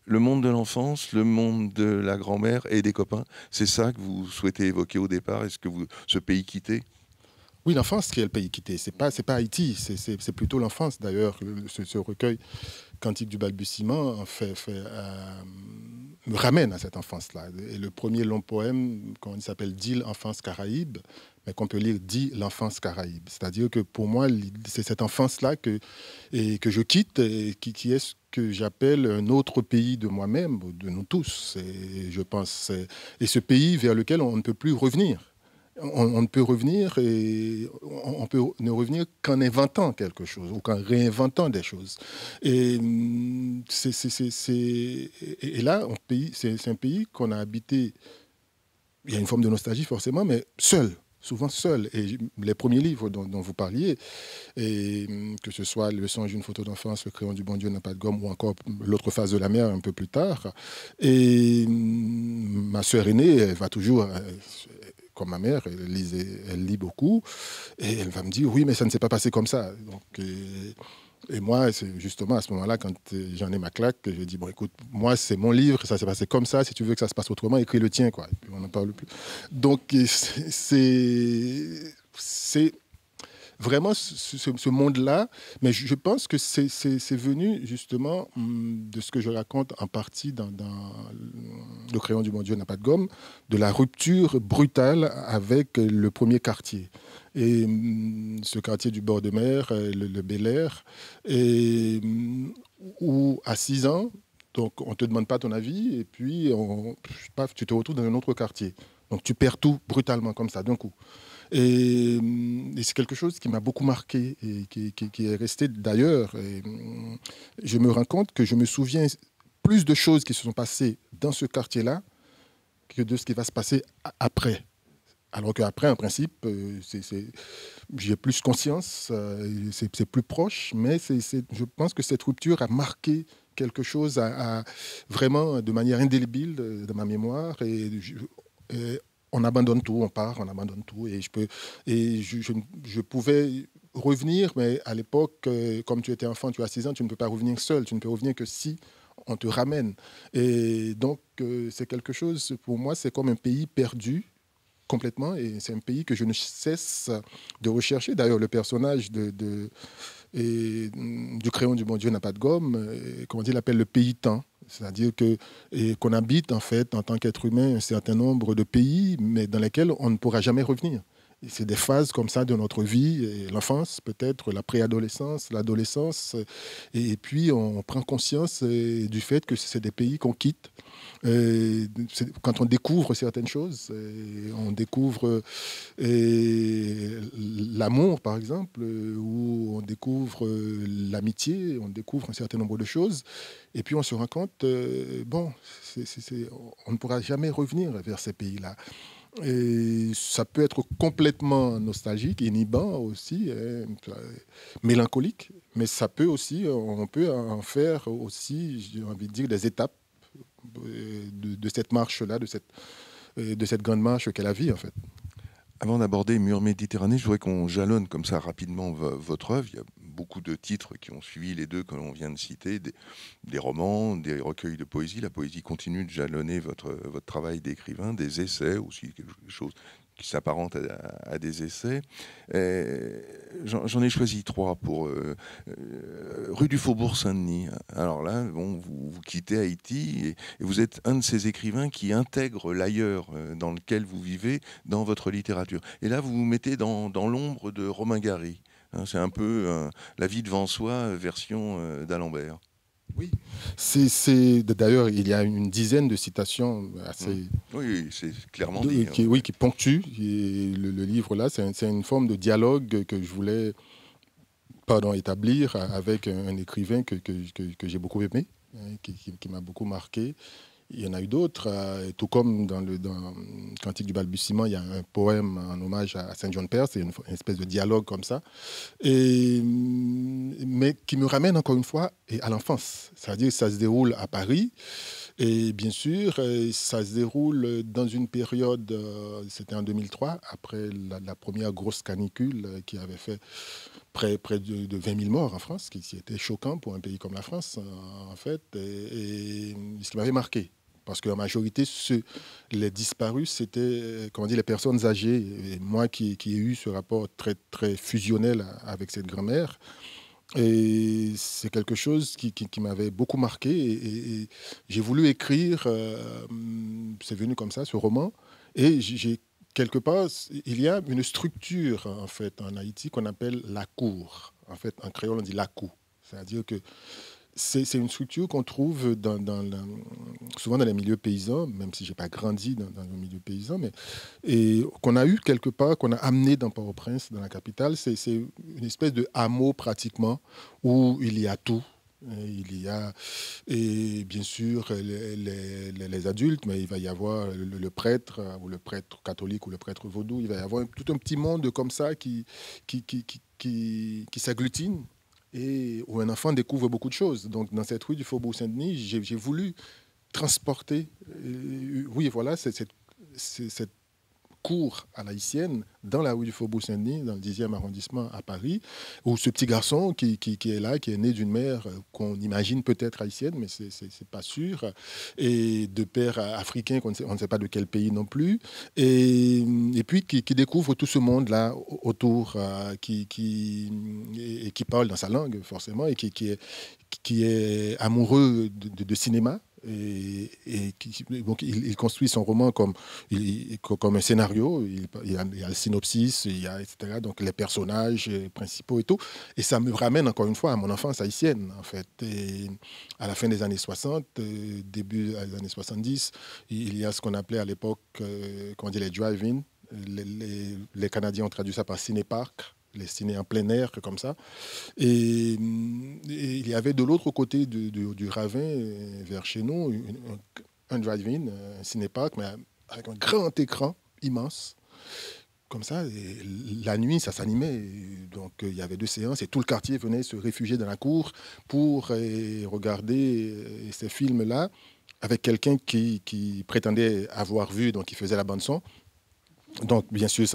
le monde de l'enfance, le monde de la grand-mère et des copains, c'est ça que vous souhaitez évoquer au départ, est-ce que ce pays quitté? Oui, l'enfance qui est le pays quitté, c'est pas Haïti, c'est plutôt l'enfance d'ailleurs, ce recueil Cantique du balbutiement me ramène à cette enfance-là. Et le premier long poème, il s'appelle « Dit l'enfance caraïbe », mais qu'on peut lire « Dit l'enfance caraïbe ». C'est-à-dire que pour moi, c'est cette enfance-là que je quitte, et qui est ce que j'appelle un autre pays de moi-même, de nous tous. Et je pense, et ce pays vers lequel on ne peut plus revenir. On ne peut revenir, et on peut ne revenir qu'en inventant quelque chose ou qu'en réinventant des choses. Et là, c'est un pays qu'on a habité. Il y a une forme de nostalgie forcément, mais seul, souvent seul. Et les premiers livres dont vous parliez, et que ce soit Le songe d'une photo d'enfance, Le crayon du bon Dieu n'a pas de gomme, ou encore L'autre face de la mer un peu plus tard. Et ma sœur aînée, elle va toujours, comme ma mère, elle lit beaucoup, et elle va me dire, oui, mais ça ne s'est pas passé comme ça. Donc, et moi, c'est justement à ce moment-là, quand j'en ai ma claque, que je dis, bon, écoute, moi, c'est mon livre, ça s'est passé comme ça, si tu veux que ça se passe autrement, écris le tien, quoi. Et puis on n'en parle plus. Donc, c'est vraiment ce monde-là, mais je pense que c'est venu justement de ce que je raconte en partie dans Le crayon du bon Dieu n'a pas de gomme, de la rupture brutale avec le premier quartier. Et ce quartier du bord de mer, le Bel Air, et où à 6 ans, donc on ne te demande pas ton avis, et puis paf, tu te retrouves dans un autre quartier. Donc tu perds tout brutalement comme ça, d'un coup. Et c'est quelque chose qui m'a beaucoup marqué et qui est resté d'ailleurs. Et je me rends compte que je me souviens plus de choses qui se sont passées dans ce quartier-là que de ce qui va se passer après. Alors qu'après, en principe, j'ai plus conscience, c'est plus proche, mais je pense que cette rupture a marqué quelque chose vraiment de manière indélébile dans ma mémoire. Et on abandonne tout, on part, on abandonne tout. Et je pouvais revenir, mais à l'époque, comme tu étais enfant, tu as 6 ans, tu ne peux pas revenir seul. Tu ne peux revenir que si on te ramène. Et donc, c'est quelque chose, pour moi, c'est comme un pays perdu complètement. Et c'est un pays que je ne cesse de rechercher. D'ailleurs, le personnage du crayon du bon Dieu n'a pas de gomme. Comment dire, il appelle le pays-temps. C'est-à-dire qu'on habite, en fait, en tant qu'être humain, un certain nombre de pays, mais dans lesquels on ne pourra jamais revenir. Et c'est des phases comme ça de notre vie, l'enfance peut-être, la préadolescence, l'adolescence, et puis on prend conscience du fait que c'est des pays qu'on quitte. Quand on découvre certaines choses, on découvre l'amour par exemple, ou on découvre l'amitié, on découvre un certain nombre de choses, et puis on se rend compte, on ne pourra jamais revenir vers ces pays-là. Et ça peut être complètement nostalgique, inhibant aussi, mélancolique, mais ça peut aussi, on peut en faire aussi, j'ai envie de dire, des étapes de cette marche-là, de cette grande marche qu'est la vie, en fait. Avant d'aborder Mur Méditerranée, je voudrais qu'on jalonne comme ça rapidement votre œuvre. Il y a beaucoup de titres qui ont suivi les deux que l'on vient de citer, des romans, des recueils de poésie. La poésie continue de jalonner votre travail d'écrivain, des essais aussi, quelque chose qui s'apparente à des essais. J'en ai choisi 3 pour rue du Faubourg Saint-Denis. Alors là, bon, vous quittez Haïti et vous êtes un de ces écrivains qui intègrent l'ailleurs dans lequel vous vivez dans votre littérature. Et là, vous vous mettez dans l'ombre de Romain Gary. Hein, c'est un peu La vie devant soi, version d'Alembert. Oui, d'ailleurs, il y a une dizaine de citations assez... Oui, c'est clairement dit. Qui ponctuent le livre là. C'est une forme de dialogue que je voulais établir avec un écrivain que j'ai beaucoup aimé, qui m'a beaucoup marqué. Il y en a eu d'autres, tout comme dans Cantique du balbutiement, il y a un poème en hommage à Saint John Perse, c'est une espèce de dialogue comme ça, mais qui me ramène encore une fois à l'enfance. C'est-à-dire que ça se déroule à Paris, et bien sûr, ça se déroule dans une période, c'était en 2003, après la première grosse canicule qui avait fait près de 20 000 morts en France, qui était choquant pour un pays comme la France, en fait, et ce qui m'avait marqué. Parce qu'en majorité, les disparus, c'était les personnes âgées. Et moi qui ai eu ce rapport très, très fusionnel avec cette grand-mère, et c'est quelque chose qui m'avait beaucoup marqué. Et j'ai voulu écrire, c'est venu comme ça, ce roman. Et quelque part, il y a une structure, en fait, en Haïti qu'on appelle la cour. En fait, en créole, on dit la cour. C'est-à-dire que c'est une structure qu'on trouve souvent dans les milieux paysans, même si je n'ai pas grandi dans le milieu paysan, et qu'on a eu quelque part, qu'on a amené dans Port-au-Prince, dans la capitale. C'est une espèce de hameau pratiquement où il y a tout. Il y a, et bien sûr, les adultes, mais il va y avoir le prêtre, ou le prêtre catholique, ou le prêtre vaudou. Il va y avoir tout un petit monde comme ça qui s'agglutine, et où un enfant découvre beaucoup de choses. Donc, dans cette rue du Faubourg Saint-Denis, j'ai voulu transporter, cette cour à l'haïtienne dans la rue du Faubourg Saint-Denis, dans le 10e arrondissement à Paris, où ce petit garçon qui est là, qui est né d'une mère qu'on imagine peut-être haïtienne, mais c'est pas sûr, et de père africain on ne sait pas de quel pays non plus, et puis qui découvre tout ce monde-là autour, qui parle dans sa langue forcément, et qui est amoureux de cinéma. Donc il construit son roman comme un scénario. Il y a le synopsis, etc. Donc les personnages principaux et tout. Et ça me ramène encore une fois à mon enfance haïtienne, en fait. Et à la fin des années 60, début des années 70, il y a ce qu'on appelait à l'époque, les drive-in. Les Canadiens ont traduit ça par ciné-parc, les ciné en plein air, comme ça. Et il y avait de l'autre côté du ravin, vers chez nous, un drive-in, un ciné-parc, mais avec un grand écran immense, comme ça. Et la nuit, ça s'animait. Donc, il y avait 2 séances et tout le quartier venait se réfugier dans la cour pour regarder ces films-là avec quelqu'un qui prétendait avoir vu, donc qui faisait la bande-son. Donc, bien sûr,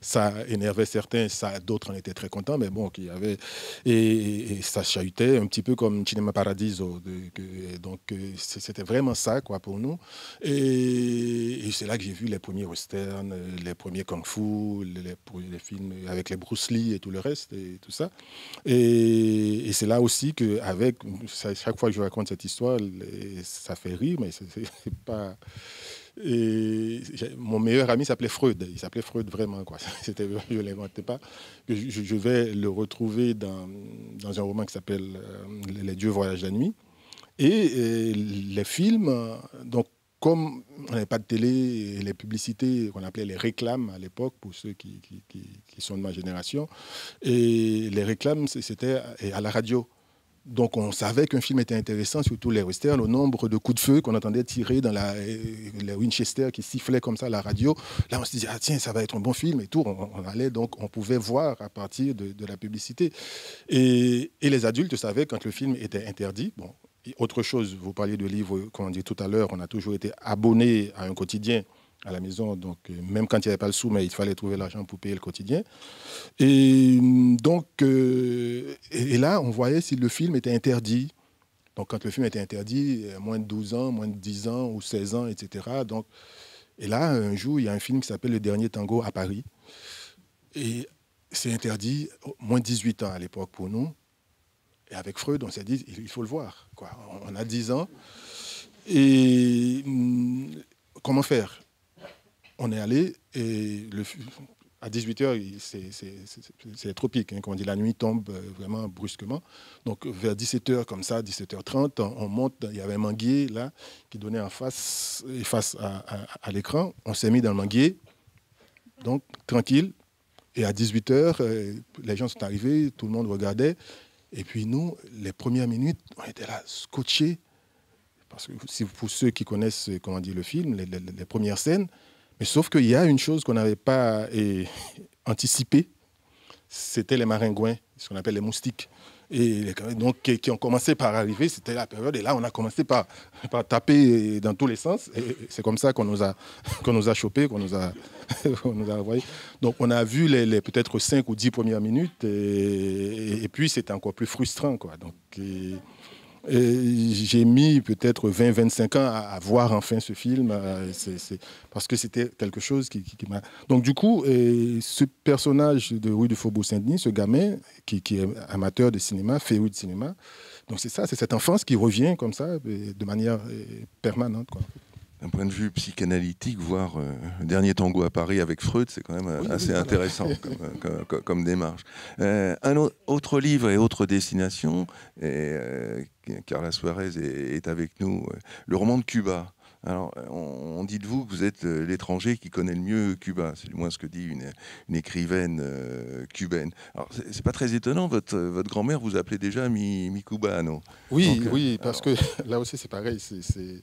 ça énervait certains, d'autres en étaient très contents, mais bon, qu'il y avait... Et ça chahutait un petit peu comme Cinema Paradiso. Donc, c'était vraiment ça, quoi, pour nous. Et c'est là que j'ai vu les premiers westerns, les premiers kung-fu, les films avec les Bruce Lee et tout le reste, et tout ça. Et c'est là aussi qu'avec... Chaque fois que je raconte cette histoire, ça fait rire, mais c'est pas... Et mon meilleur ami s'appelait Freud. Il s'appelait Freud vraiment, quoi. Je ne l'inventais pas. Je vais le retrouver dans un roman qui s'appelle Les dieux voyagent la nuit. Et les films, donc comme on n'avait pas de télé, les publicités qu'on appelait les réclames à l'époque, pour ceux qui sont de ma génération, et les réclames, c'était à la radio. Donc on savait qu'un film était intéressant, surtout les westerns, au nombre de coups de feu qu'on entendait tirer dans les Winchester qui sifflaient comme ça à la radio. Là on se disait, ah tiens, ça va être un bon film et tout. On pouvait voir à partir de la publicité. Et les adultes savaient quand le film était interdit. Bon, autre chose, vous parliez de livres, comme on dit tout à l'heure, on a toujours été abonné à un quotidien à la maison. Donc, même quand il n'y avait pas le sou, mais il fallait trouver l'argent pour payer le quotidien. Et donc, et là, on voyait si le film était interdit. Donc, quand le film était interdit, moins de 12 ans, moins de 10 ans ou 16 ans, etc. Donc, et là, un jour, il y a un film qui s'appelle Le Dernier Tango à Paris. Et c'est interdit, moins de 18 ans à l'époque pour nous. Et avec Freud, on s'est dit, il faut le voir, quoi. On a 10 ans. Et comment faire? On est allé et à 18h, c'est tropique. Hein, comme on dit, la nuit tombe vraiment brusquement. Donc vers 17h, comme ça, 17h30, on monte. Il y avait un manguier là qui donnait face à l'écran. On s'est mis dans le manguier, donc tranquille. Et à 18h, les gens sont arrivés, tout le monde regardait. Et puis nous, les premières minutes, on était là, scotchés. Parce que pour ceux qui connaissent comment dire, le film, les premières scènes, mais sauf qu'il y a une chose qu'on n'avait pas anticipée, c'était les maringouins, ce qu'on appelle les moustiques. Et donc, qui ont commencé par arriver, c'était la période, et là, on a commencé par taper dans tous les sens. Et c'est comme ça qu'on nous a chopés, qu'on nous a envoyés. Donc, on a vu les peut-être 5 ou 10 premières minutes, et puis c'était encore plus frustrant, quoi. Donc, j'ai mis peut-être 20-25 ans à voir enfin ce film, parce que c'était quelque chose qui m'a... Donc du coup, ce personnage de Rue du Faubourg Saint-Denis, ce gamin qui est amateur de cinéma, féru de cinéma, donc c'est ça, c'est cette enfance qui revient comme ça, de manière permanente, quoi. D'un point de vue psychanalytique, voir Le Dernier Tango à Paris avec Freud, c'est quand même assez intéressant comme démarche. Un autre livre et autre destination, et Carla Suarez est avec nous, le roman de Cuba. Alors, on dit de vous que vous êtes l'étranger qui connaît le mieux Cuba. C'est du moins ce que dit une écrivaine cubaine. Alors, c'est pas très étonnant, votre grand-mère vous appelait déjà mi cubano. Oui, donc, oui, parce que là aussi c'est pareil, c'est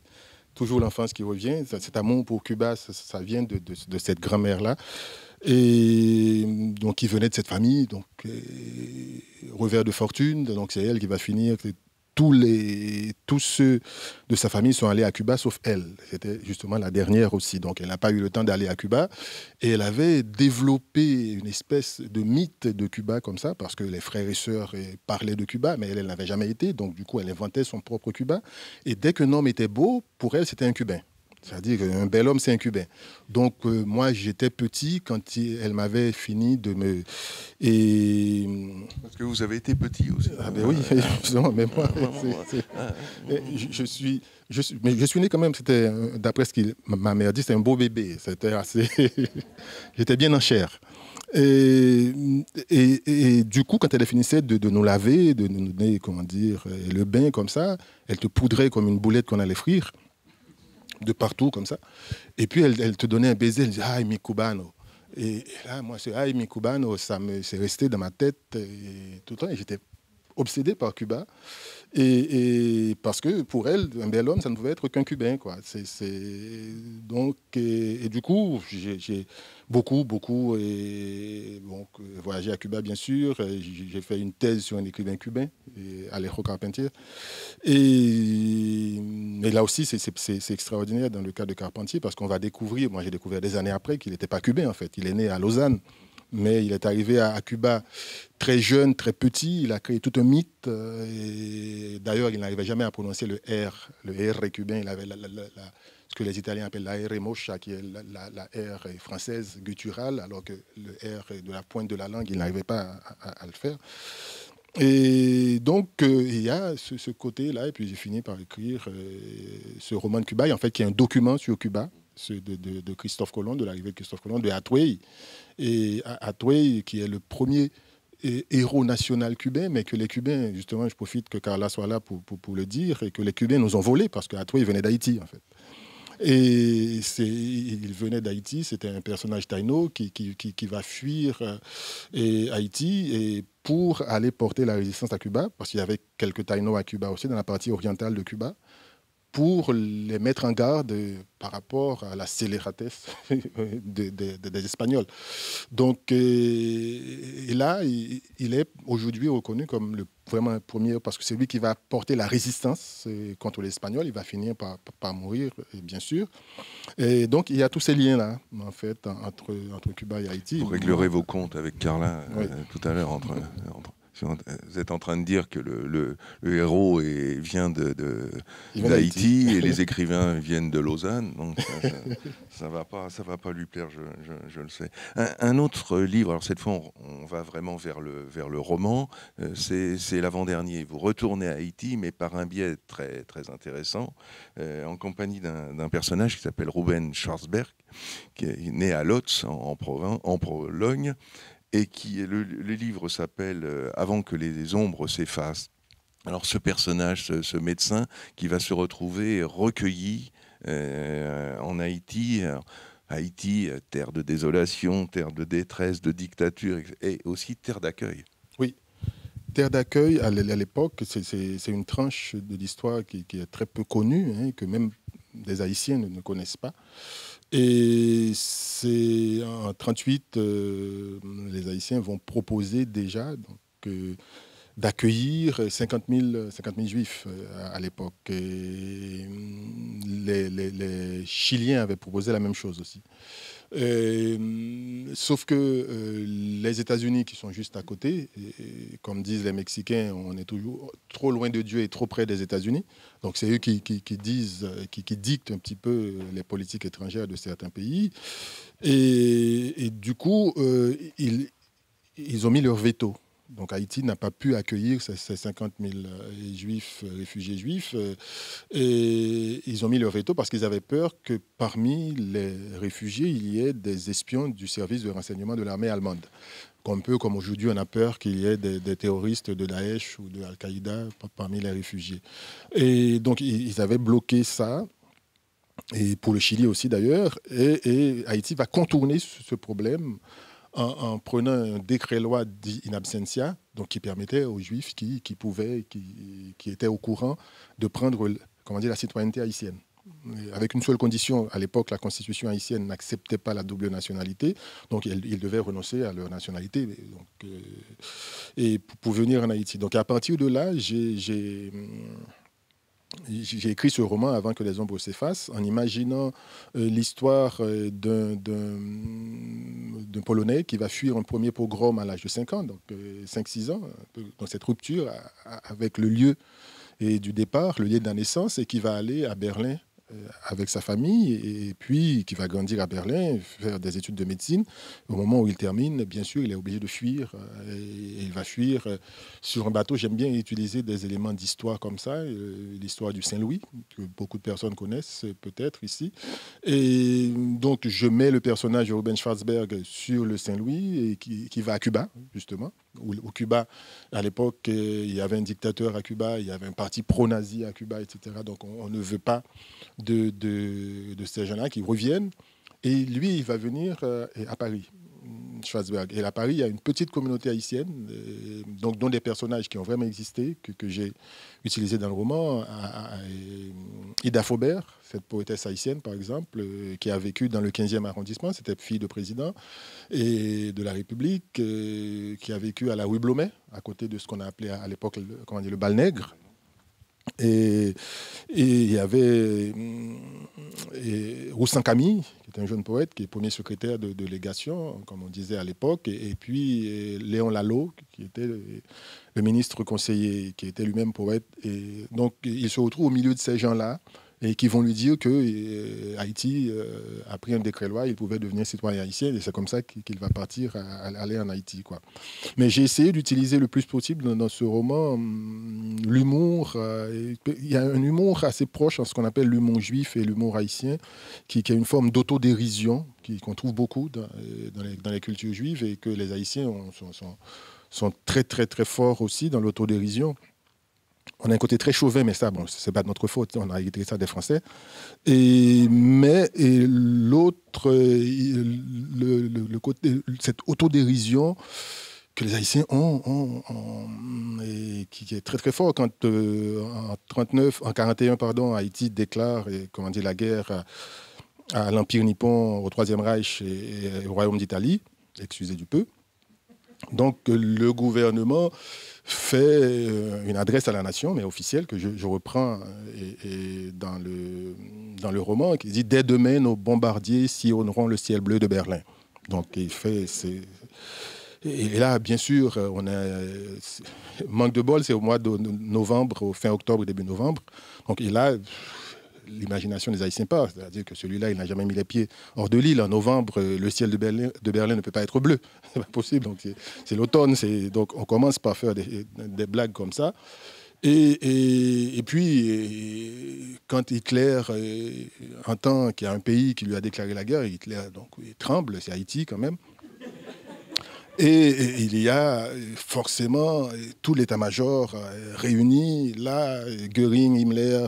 toujours l'enfance qui revient. Cet amour pour Cuba, ça vient de cette grand-mère-là. Et donc, qui venait de cette famille, donc revers de fortune. Donc, c'est elle qui va finir. Tous ceux de sa famille sont allés à Cuba, sauf elle. C'était justement la dernière aussi. Donc, elle n'a pas eu le temps d'aller à Cuba. Et elle avait développé une espèce de mythe de Cuba comme ça, parce que les frères et sœurs parlaient de Cuba, mais elle n'avait jamais été. Donc, du coup, elle inventait son propre Cuba. Et dès qu'un homme était beau, pour elle, c'était un Cubain. C'est-à-dire qu'un bel homme, c'est un Cubain. Donc, moi, j'étais petit quand elle m'avait fini de me... Parce que vous avez été petit aussi. Ah ben oui, mais moi, je suis né quand même, c'était, d'après ce que ma mère dit, c'était un beau bébé. C'était assez... J'étais bien en chair. Et du coup, quand elle finissait de nous laver, de nous donner, comment dire, le bain comme ça, elle te poudrait comme une boulette qu'on allait frire, de partout comme ça. Et puis, elle te donnait un baiser, elle disait « Ay, mi cubano ». Et là, moi, c'est « Ay, mi cubano », c'est resté dans ma tête tout le temps. Et j'étais obsédé par Cuba. Et parce que pour elle, un bel homme, ça ne pouvait être qu'un Cubain, quoi. Donc, et du coup, j'ai beaucoup voyagé à Cuba, bien sûr. J'ai fait une thèse sur un écrivain cubain, Alejo Carpentier. Mais là aussi, c'est extraordinaire dans le cas de Carpentier, parce qu'on va découvrir, moi j'ai découvert des années après qu'il n'était pas cubain, en fait. Il est né à Lausanne. Mais il est arrivé à Cuba très jeune, très petit. Il a créé tout un mythe. D'ailleurs, il n'arrivait jamais à prononcer le R. Le R cubain, il avait ce que les Italiens appellent la R mocha, qui est la R française gutturale, alors que le R de la pointe de la langue, il n'arrivait pas à le faire. Et donc, il y a ce côté-là. Et puis, j'ai fini par écrire ce roman de Cuba, en fait, qui est un document sur Cuba, de Christophe Colomb, de l'arrivée de Christophe Colomb, de Hathaway. Et Hathaway, qui est le premier héros national cubain, mais que les Cubains, justement, je profite que Carla soit là pour le dire, et que les Cubains nous ont volé, parce que Hathaway venait d'Haïti, en fait. Et il venait d'Haïti, c'était un personnage taïno qui va fuir Haïti et pour aller porter la résistance à Cuba, parce qu'il y avait quelques taïnos à Cuba aussi, dans la partie orientale de Cuba, pour les mettre en garde par rapport à la scélératesse des Espagnols. Donc, et là, il est aujourd'hui reconnu comme vraiment un premier, parce que c'est lui qui va porter la résistance contre les Espagnols. Il va finir par mourir, bien sûr. Et donc, il y a tous ces liens-là, en fait, entre Cuba et Haïti. Vous réglerez vos comptes avec Carla Oui. tout à l'heure. Vous êtes en train de dire que le héros vient d'Haïti et les écrivains viennent de Lausanne, donc ça va pas lui plaire, je le sais. Un autre livre, alors cette fois on va vraiment vers le roman, c'est l'avant-dernier. Vous retournez à Haïti, mais par un biais très très intéressant, en compagnie d'un personnage qui s'appelle Ruben Schwarzberg, qui est né à Lodz en Pologne. Et le livre s'appelle « Avant que les ombres s'effacent ». Alors ce personnage, ce médecin, qui va se retrouver recueilli en Haïti. Haïti, terre de désolation, terre de détresse, de dictature, et aussi terre d'accueil. Oui, terre d'accueil, à l'époque, c'est une tranche de l'histoire qui est très peu connue, hein, que même des Haïtiens ne connaissent pas. Et c'est en 1938, les Haïtiens vont proposer déjà d'accueillir 50 000 Juifs à l'époque. Et les Chiliens avaient proposé la même chose aussi. Sauf que les États-Unis, qui sont juste à côté, et comme disent les Mexicains, on est toujours trop loin de Dieu et trop près des États-Unis. Donc c'est eux qui dictent un petit peu les politiques étrangères de certains pays. Et du coup, ils ont mis leur veto. Donc Haïti n'a pas pu accueillir ces 50 000 juifs, réfugiés juifs. Et ils ont mis leur veto parce qu'ils avaient peur que parmi les réfugiés, il y ait des espions du service de renseignement de l'armée allemande. Un peu comme aujourd'hui, on a peur qu'il y ait des terroristes de Daesh ou de Al-Qaïda parmi les réfugiés. Et donc ils avaient bloqué ça. Et pour le Chili aussi d'ailleurs. Et Haïti va contourner ce problème en prenant un décret-loi dit in absentia, donc qui permettait aux Juifs qui étaient au courant de prendre, la citoyenneté haïtienne. Avec une seule condition, à l'époque, la constitution haïtienne n'acceptait pas la double nationalité, donc ils devaient renoncer à leur nationalité et pour venir en Haïti. Donc à partir de là, j'ai écrit ce roman Avant que les ombres s'effacent, en imaginant l'histoire d'un Polonais qui va fuir un premier pogrom à l'âge de 5 ans, donc 5-6 ans, dans cette rupture avec le lieu et du départ, le lieu de la naissance, et qui va aller à Berlin avec sa famille, et puis qui va grandir à Berlin, faire des études de médecine. Au moment où il termine, bien sûr, il est obligé de fuir, et il va fuir sur un bateau. J'aime bien utiliser des éléments d'histoire comme ça, l'histoire du Saint-Louis, que beaucoup de personnes connaissent peut-être ici. Et donc, je mets le personnage de Ruben Schwarzberg sur le Saint-Louis, et qui va à Cuba, justement. Au Cuba, à l'époque, il y avait un dictateur à Cuba, il y avait un parti pro-nazi à Cuba, etc. Donc, on ne veut pas de ces gens-là qui reviennent. Et lui, il va venir à Paris, Schwarzberg. Et à Paris, il y a une petite communauté haïtienne, donc, dont des personnages qui ont vraiment existé, que j'ai utilisés dans le roman. Ida Faubert, cette poétesse haïtienne, par exemple, qui a vécu dans le 15e arrondissement, c'était fille de président et de la République, qui a vécu à la rue Blomet, à côté de ce qu'on a appelé à l'époque le Bal Nègre. Et il y avait Roussan Camille, qui est un jeune poète, qui est premier secrétaire de légation, comme on disait à l'époque, et puis Léon Lalo, qui était le ministre conseiller, qui était lui-même poète. Et donc, il se retrouve au milieu de ces gens-là, et qui vont lui dire que Haïti a pris un décret-loi, il pouvait devenir citoyen haïtien, et c'est comme ça qu'il va partir aller en Haïti, quoi. Mais j'ai essayé d'utiliser le plus possible dans ce roman l'humour. Il y a un humour assez proche en ce qu'on appelle l'humour juif et l'humour haïtien, qui est une forme d'autodérision qu'on trouve beaucoup dans les cultures juives, et que les Haïtiens sont très, très, très forts aussi dans l'autodérision. On a un côté très chauvin, mais ça, bon, c'est pas de notre faute. On a hérité ça des Français. Mais l'autre, le côté, cette autodérision que les Haïtiens ont et qui est très très fort quand en 41, pardon, Haïti déclare la guerre à l'Empire nippon, au Troisième Reich et au Royaume d'Italie, excusez du peu. Donc le gouvernement fait une adresse à la nation, mais officielle, que je reprends dans le roman, qui dit « Dès demain, nos bombardiers sillonneront le ciel bleu de Berlin ». Donc il fait... Et là, bien sûr, on a manque de bol, c'est au mois de novembre, au fin octobre, début novembre. Donc et là, l'imagination des Haïtiens part, c'est-à-dire que celui-là, il n'a jamais mis les pieds hors de l'île. En novembre, le ciel de Berlin ne peut pas être bleu, c'est pas possible. Donc c'est l'automne, donc on commence par faire des blagues comme ça. Et puis, quand Hitler entend qu'il y a un pays qui lui a déclaré la guerre, Hitler donc, il tremble, c'est Haïti quand même. Et il y a forcément tout l'état-major réuni, là, Göring, Himmler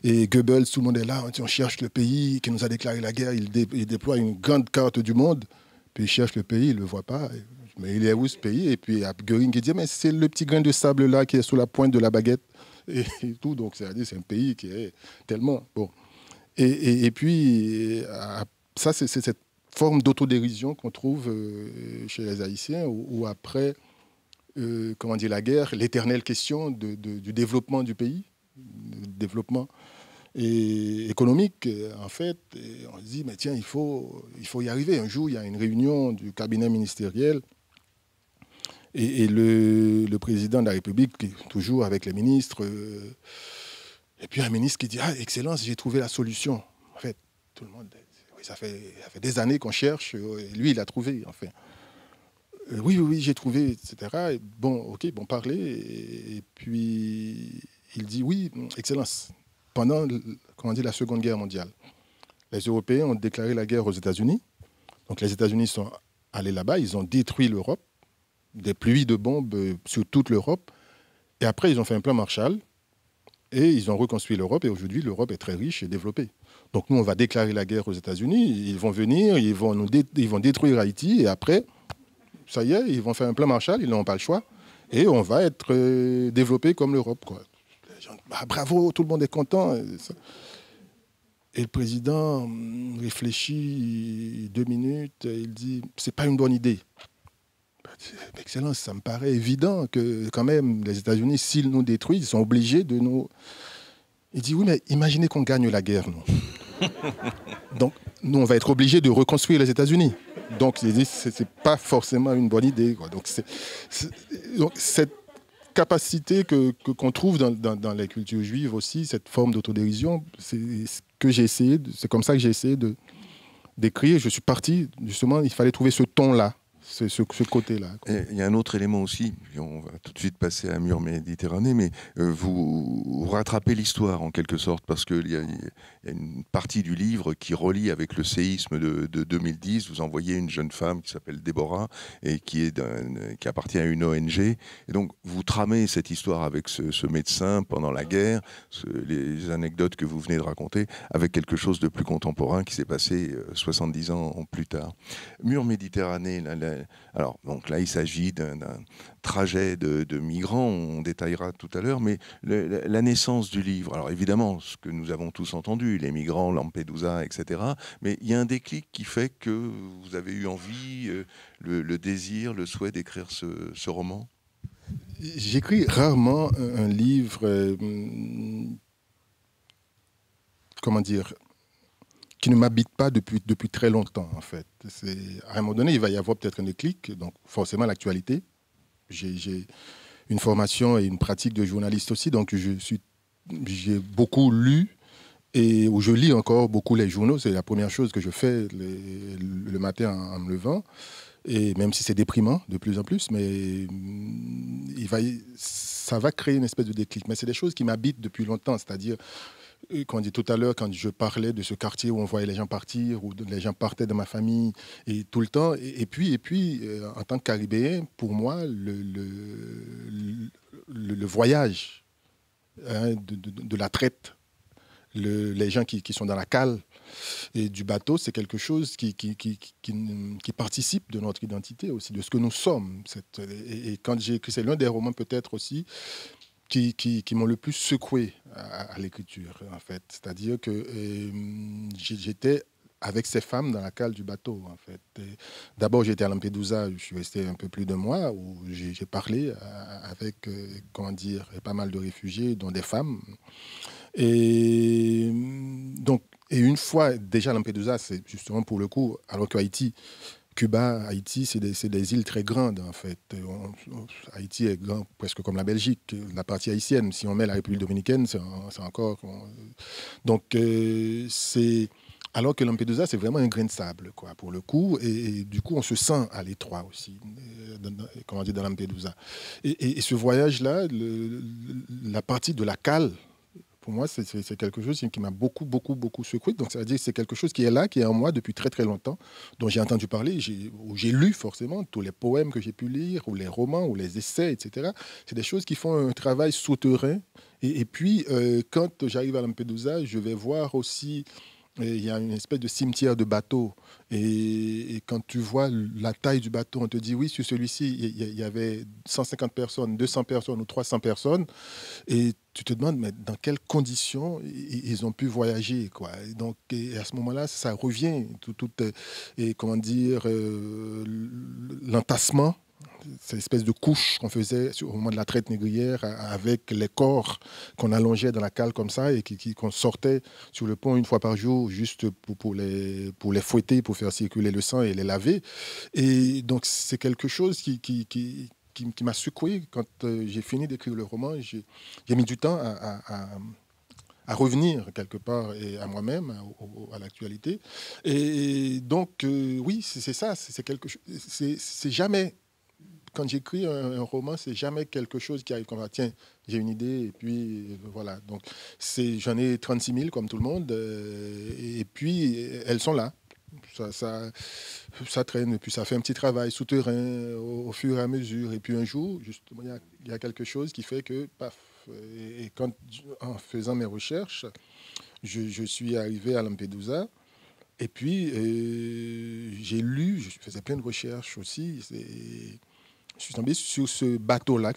et Goebbels, tout le monde est là, on cherche le pays qui nous a déclaré la guerre, il déploie une grande carte du monde, puis il cherche le pays, il ne le voit pas, mais il est où ce pays? Et puis il y a Göring qui dit, mais c'est le petit grain de sable là qui est sous la pointe de la baguette, et tout, donc c'est-à-dire c'est un pays qui est tellement... Bon. Et puis, ça c'est cette forme d'autodérision qu'on trouve chez les Haïtiens, où après, la guerre, l'éternelle question du développement du pays, du développement économique, en fait, et on se dit, mais tiens, il faut y arriver. Un jour, il y a une réunion du cabinet ministériel, et le président de la République, toujours avec les ministres, et puis un ministre qui dit, ah, Excellence, j'ai trouvé la solution. En fait, tout le monde... Ça fait des années qu'on cherche, et lui, il a trouvé, enfin. Oui, j'ai trouvé, etc. Et bon, ok, bon, parlez. Et puis, il dit, oui, Excellence, pendant, la Seconde Guerre mondiale, les Européens ont déclaré la guerre aux États-Unis. Donc, les États-Unis sont allés là-bas, ils ont détruit l'Europe, des pluies de bombes sur toute l'Europe. Et après, ils ont fait un plan Marshall, et ils ont reconstruit l'Europe, et aujourd'hui, l'Europe est très riche et développée. Donc nous, on va déclarer la guerre aux États-Unis, ils vont venir, ils vont détruire Haïti, et après, ça y est, ils vont faire un plan Marshall, ils n'ont pas le choix, et on va être développé comme l'Europe, quoi. Les gens, bah, bravo, tout le monde est content. Et le président réfléchit 2 minutes, et il dit, c'est pas une bonne idée. Excellence, ça me paraît évident que quand même, les États-Unis, s'ils nous détruisent, ils sont obligés de nous... Il dit, oui, mais imaginez qu'on gagne la guerre, nous. Donc, nous, on va être obligés de reconstruire les États-Unis. Donc, ce n'est pas forcément une bonne idée, quoi. Donc, cette capacité qu'on trouve dans les cultures juives aussi, cette forme d'autodérision, c'est comme ça que j'ai essayé d'écrire. Je suis parti, justement, il fallait trouver ce ton-là. Ce côté-là. Il y a un autre élément aussi, on va tout de suite passer à Mur Méditerranée, mais vous rattrapez l'histoire en quelque sorte, parce qu'il y a une partie du livre qui relie avec le séisme de 2010. Vous envoyez une jeune femme qui s'appelle Déborah et qui appartient à une ONG. Et donc vous tramez cette histoire avec ce médecin pendant la guerre, les anecdotes que vous venez de raconter, avec quelque chose de plus contemporain qui s'est passé 70 ans plus tard. Mur Méditerranée, alors, donc là, il s'agit d'un trajet de migrants, on détaillera tout à l'heure, mais la naissance du livre, alors évidemment, ce que nous avons tous entendu, les migrants, Lampedusa, etc., mais il y a un déclic qui fait que vous avez eu envie, le désir, le souhait d'écrire ce roman? J'écris rarement un livre, qui ne m'habite pas depuis très longtemps, en fait. À un moment donné, il va y avoir peut-être un déclic, donc forcément l'actualité. J'ai une formation et une pratique de journaliste aussi, donc j'ai beaucoup lu, et où je lis encore beaucoup les journaux. C'est la première chose que je fais le matin en me levant, et même si c'est déprimant de plus en plus, mais ça va créer une espèce de déclic. Mais c'est des choses qui m'habitent depuis longtemps, c'est-à-dire... Quand on dit tout à l'heure, quand je parlais de ce quartier où on voyait les gens partir, où les gens partaient de ma famille, et tout le temps. Et puis, en tant que Caribéen, pour moi, le voyage de la traite les gens qui sont dans la cale et du bateau, c'est quelque chose qui participe de notre identité aussi, de ce que nous sommes. Et quand j'ai écrit, c'est l'un des romans peut-être aussi qui m'ont le plus secoué à l'écriture, en fait. C'est-à-dire que j'étais avec ces femmes dans la cale du bateau, en fait. D'abord, j'étais à Lampedusa, je suis resté un peu plus de mois, où j'ai parlé avec, comment dire, pas mal de réfugiés, dont des femmes. Et donc, et une fois, déjà Lampedusa, c'est justement pour le coup, alors qu'Haïti, Cuba, Haïti, c'est des îles très grandes, en fait. Haïti est grand, presque comme la Belgique, la partie haïtienne. Si on met la République dominicaine, c'est encore... Donc, c'est... Alors que Lampedusa, c'est vraiment un grain de sable, quoi, pour le coup. Et du coup, on se sent à l'étroit aussi, comment dire, dans Lampedusa. Et ce voyage-là, la partie de la cale, pour moi, c'est quelque chose qui m'a beaucoup, beaucoup, beaucoup secoué. Donc, ça veut dire que c'est quelque chose qui est là, qui est en moi depuis très, très longtemps, dont j'ai entendu parler, où j'ai lu forcément tous les poèmes que j'ai pu lire, ou les romans, ou les essais, etc. C'est des choses qui font un travail souterrain. Et puis, quand j'arrive à Lampedusa, je vais voir aussi... Il y a une espèce de cimetière de bateaux. Et quand tu vois la taille du bateau, on te dit, oui, sur celui-ci, il y avait 150 personnes, 200 personnes ou 300 personnes. Et tu te demandes, mais dans quelles conditions ils ont pu voyager, quoi. Et donc, à ce moment-là, ça revient, et comment dire, l'entassement, cette espèce de couche qu'on faisait au moment de la traite négrière avec les corps qu'on allongeait dans la cale comme ça et qu'on sortait sur le pont une fois par jour juste pour les fouetter, pour faire circuler le sang et les laver. Et donc, c'est quelque chose qui m'a secoué quand j'ai fini d'écrire le roman. J'ai mis du temps à revenir quelque part et à moi-même, à l'actualité. Et donc, oui, c'est ça, c'est quelque chose. C'est jamais, quand j'écris un roman, c'est jamais quelque chose qui arrive comme ça. Tiens, j'ai une idée, et puis voilà. Donc, j'en ai 36 000 comme tout le monde, et puis elles sont là. Ça traîne, et puis ça fait un petit travail souterrain au fur et à mesure. Et puis un jour, justement, il y a quelque chose qui fait que, paf. Et quand, en faisant mes recherches, je suis arrivé à Lampedusa. Et puis, j'ai lu, je faisais plein de recherches aussi. Je suis tombé sur ce bateau-là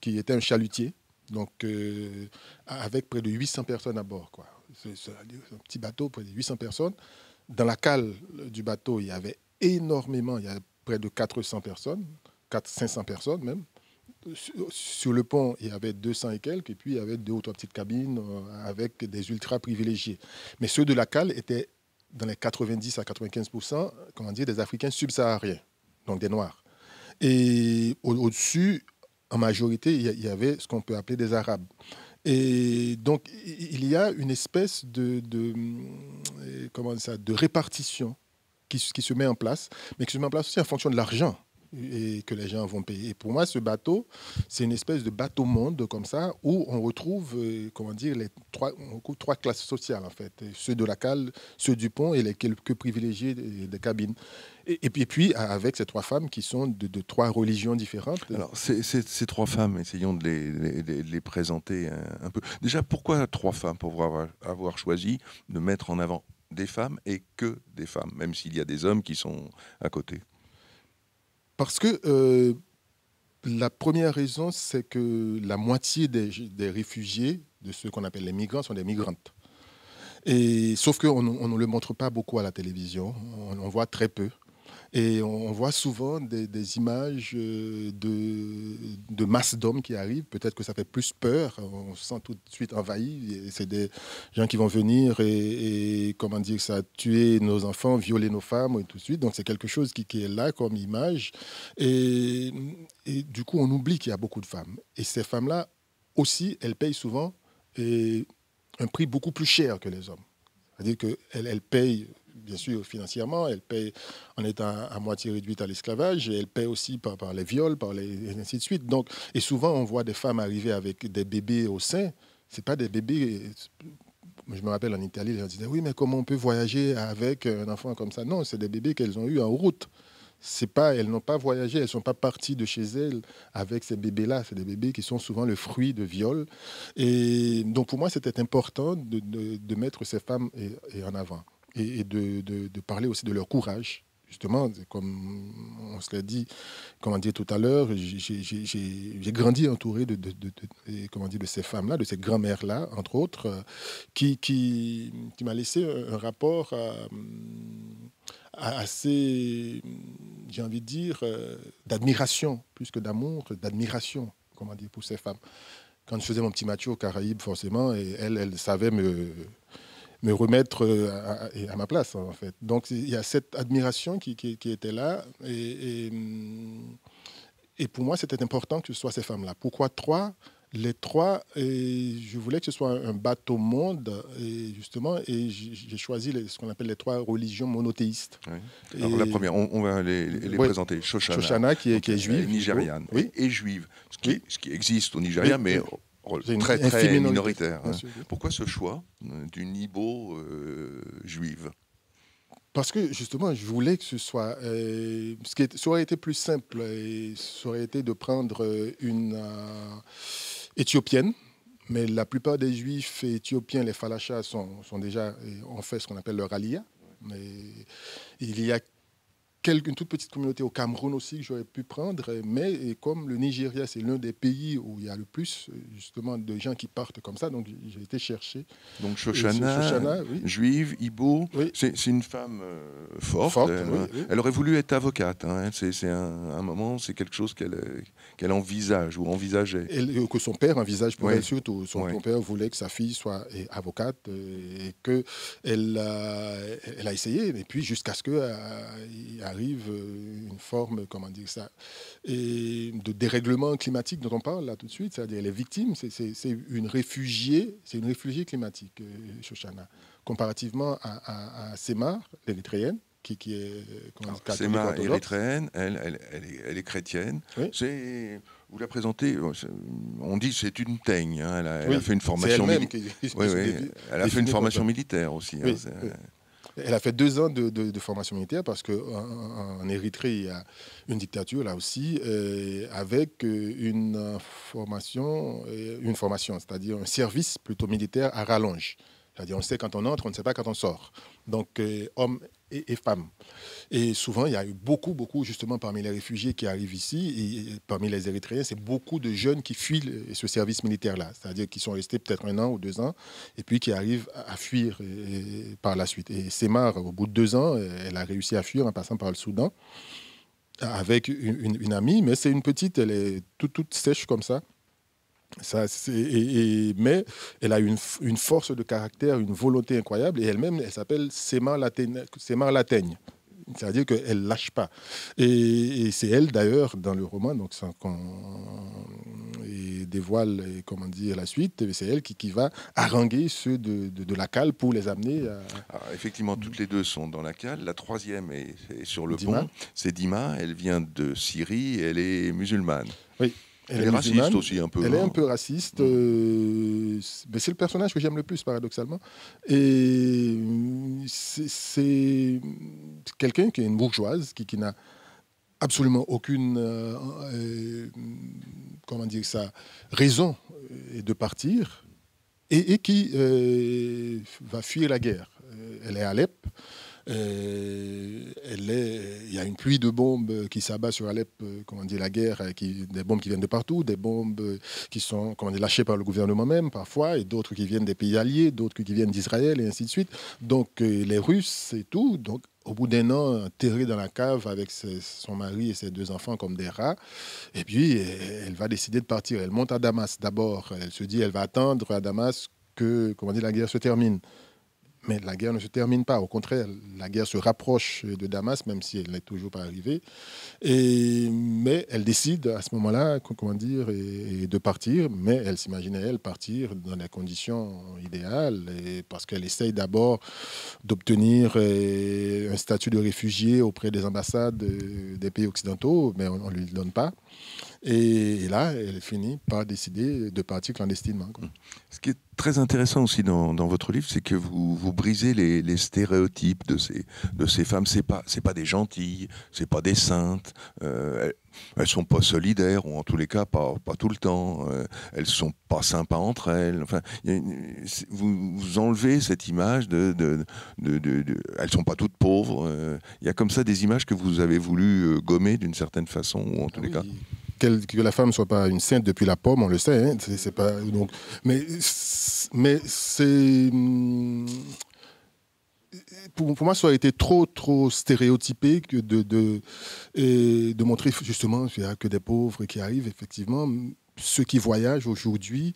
qui était un chalutier, donc avec près de 800 personnes à bord, quoi. C'est un petit bateau, près de 800 personnes. Dans la cale du bateau, il y avait énormément, il y avait près de 400 personnes, 500 personnes même. Sur le pont, il y avait 200 et quelques, et puis il y avait 2 ou 3 petites cabines avec des ultra privilégiés. Mais ceux de la cale étaient dans les 90 à 95%, comment dire, des Africains subsahariens, donc des Noirs. Et au-dessus, en majorité, il y avait ce qu'on peut appeler des Arabes. Et donc, il y a une espèce comment ça, de répartition qui se met en place, mais qui se met en place aussi en fonction de l'argent et que les gens vont payer. Et pour moi, ce bateau, c'est une espèce de bateau-monde comme ça, où on retrouve, comment dire, trois classes sociales, en fait. Ceux de la cale, ceux du pont et les quelques privilégiés des cabines. Et puis, avec ces 3 femmes qui sont de 3 religions différentes. Alors, ces 3 femmes, essayons de les présenter un peu. Déjà, pourquoi 3 femmes pour avoir choisi de mettre en avant des femmes et que des femmes, même s'il y a des hommes qui sont à côté? Parce que la première raison, c'est que la moitié des réfugiés, de ceux qu'on appelle les migrants, sont des migrantes. Et, sauf qu'on ne le montre pas beaucoup à la télévision, on voit très peu. Et on voit souvent des images de masses d'hommes qui arrivent. Peut-être que ça fait plus peur. On se sent tout de suite envahi. C'est des gens qui vont venir et comment dire ça, tuer nos enfants, violer nos femmes et tout de suite. Donc c'est quelque chose qui est là comme image. Et du coup, on oublie qu'il y a beaucoup de femmes. Et ces femmes-là aussi, elles payent souvent un prix beaucoup plus cher que les hommes. C'est-à-dire qu'elles payent, bien sûr, financièrement, elles payent en étant à moitié réduites à l'esclavage, et elles payent aussi par les viols, et ainsi de suite. Donc, et souvent, on voit des femmes arriver avec des bébés au sein. Ce n'est pas des bébés... Je me rappelle en Italie, les gens disaient, oui, mais comment on peut voyager avec un enfant comme ça? Non, c'est des bébés qu'elles ont eus en route. Elles n'ont pas voyagé, elles ne sont pas parties de chez elles avec ces bébés-là. C'est des bébés qui sont souvent le fruit de viols. Et donc pour moi, c'était important de mettre ces femmes en avant et de parler aussi de leur courage. Justement, comme on se l'a dit, tout à l'heure, j'ai grandi entouré de ces femmes-là, de ces grand-mères-là, entre autres, qui m'a laissé un rapport assez, j'ai envie de dire, d'admiration, plus que d'amour, d'admiration, pour ces femmes. Quand je faisais mon petit Mathieu aux Caraïbes, forcément, et elle savait me remettre à ma place, en fait. Donc, il y a cette admiration qui était là. Et pour moi, c'était important que ce soit ces femmes-là. Pourquoi 3 ? Les 3, je voulais que ce soit un bateau monde, et justement, et j'ai choisi ce qu'on appelle les 3 religions monothéistes. Oui. Alors la première, on va les présenter. Shoshana, qui est juive. Nigériane, oui. Et juive, ce qui existe au Nigeria, oui, mais très minoritaire. Hein. Pourquoi ce choix d'une Ibo juive ? Parce que justement, je voulais que ce soit... ça aurait été plus simple, ça aurait été de prendre une éthiopienne, mais la plupart des juifs éthiopiens, les falachas, ont fait ce qu'on appelle leur aliyah. Mais il y a une toute petite communauté au Cameroun aussi que j'aurais pu prendre, mais comme le Nigeria, c'est l'un des pays où il y a le plus justement de gens qui partent comme ça, donc j'ai été chercher. Donc Shoshana, oui. Juive, Ibo, oui. C'est une femme forte. Elle aurait voulu être avocate. Hein. C'est un moment, c'est quelque chose qu'elle envisage ou envisageait. Que son père envisage pour elle surtout. Son père voulait que sa fille soit avocate et qu'elle a essayé, et puis jusqu'à ce qu'il arrive une forme, et de dérèglement climatique dont on parle là tout de suite, c'est-à-dire les victimes, c'est une réfugiée climatique, Shoshana, comparativement à Semar, l'érythréenne, qui est Semar, érythréenne, elle est chrétienne. Oui. Vous la présentez, on dit c'est une teigne. Hein, elle a fait une formation militaire. Elle a fait une formation militaire aussi. Oui, hein, Elle a fait 2 ans de formation militaire parce qu'en Érythrée, il y a une dictature là aussi, avec une formation, c'est-à-dire un service plutôt militaire à rallonge. C'est-à-dire on sait quand on entre, on ne sait pas quand on sort. Donc hommes et femmes. Et souvent, il y a eu beaucoup, justement, parmi les réfugiés qui arrivent ici, et parmi les Érythréens, c'est beaucoup de jeunes qui fuient ce service militaire-là. C'est-à-dire qui sont restés peut-être 1 an ou 2 ans, et puis qui arrivent à fuir par la suite. Et Semar, au bout de 2 ans, elle a réussi à fuir en passant par le Soudan, avec une amie, mais c'est une petite, elle est toute sèche comme ça. Mais elle a une force de caractère, une volonté incroyable, et elle-même, elle s'appelle Semar Lateigne. C'est-à-dire qu'elle ne lâche pas. Et c'est elle, d'ailleurs, dans le roman, donc dévoile la suite, c'est elle qui va haranguer ceux de la cale pour les amener à... Alors, effectivement, toutes les 2 sont dans la cale. La 3e est sur le pont. C'est Dima. Elle vient de Syrie. Elle est musulmane. Oui. Elle est raciste aussi un peu. Elle est un peu raciste. Mais c'est le personnage que j'aime le plus, paradoxalement. Et c'est quelqu'un qui est une bourgeoise, qui n'a absolument aucune raison de partir, et qui va fuir la guerre. Elle est à Alep. Il y a une pluie de bombes qui s'abat sur Alep, la guerre, des bombes qui viennent de partout, des bombes qui sont lâchées par le gouvernement même parfois, et d'autres qui viennent des pays alliés, d'autres qui viennent d'Israël, et ainsi de suite. Donc les Russes et tout, donc au bout d'1 an, enterrée dans la cave avec son mari et ses 2 enfants comme des rats, et puis elle va décider de partir. Elle monte à Damas d'abord, elle se dit elle va attendre à Damas que la guerre se termine. Mais la guerre ne se termine pas. Au contraire, la guerre se rapproche de Damas, même si elle n'est toujours pas arrivée. Mais elle décide à ce moment-là, de partir. Mais elle s'imaginait, elle, partir dans les conditions idéales, parce qu'elle essaye d'abord d'obtenir un statut de réfugié auprès des ambassades des pays occidentaux, mais on ne lui le donne pas. Et là, elle finit par décider de partir clandestinement, quoi. Ce qui est très intéressant aussi dans votre livre, c'est que vous brisez les stéréotypes de ces femmes. C'est pas des gentilles, c'est pas des saintes. Elles sont pas solidaires, ou en tous les cas pas tout le temps. Elles sont pas sympas entre elles. Enfin, vous enlevez cette image elles sont pas toutes pauvres. Il y a comme ça des images que vous avez voulu gommer d'une certaine façon, ou en tous les cas. Que la femme ne soit pas une sainte depuis la pomme, on le sait. Hein, c'est pas, donc, mais c'est... Pour moi, ça a été trop stéréotypé que de montrer justement qu'il n'y a que des pauvres qui arrivent, effectivement. Ceux qui voyagent aujourd'hui,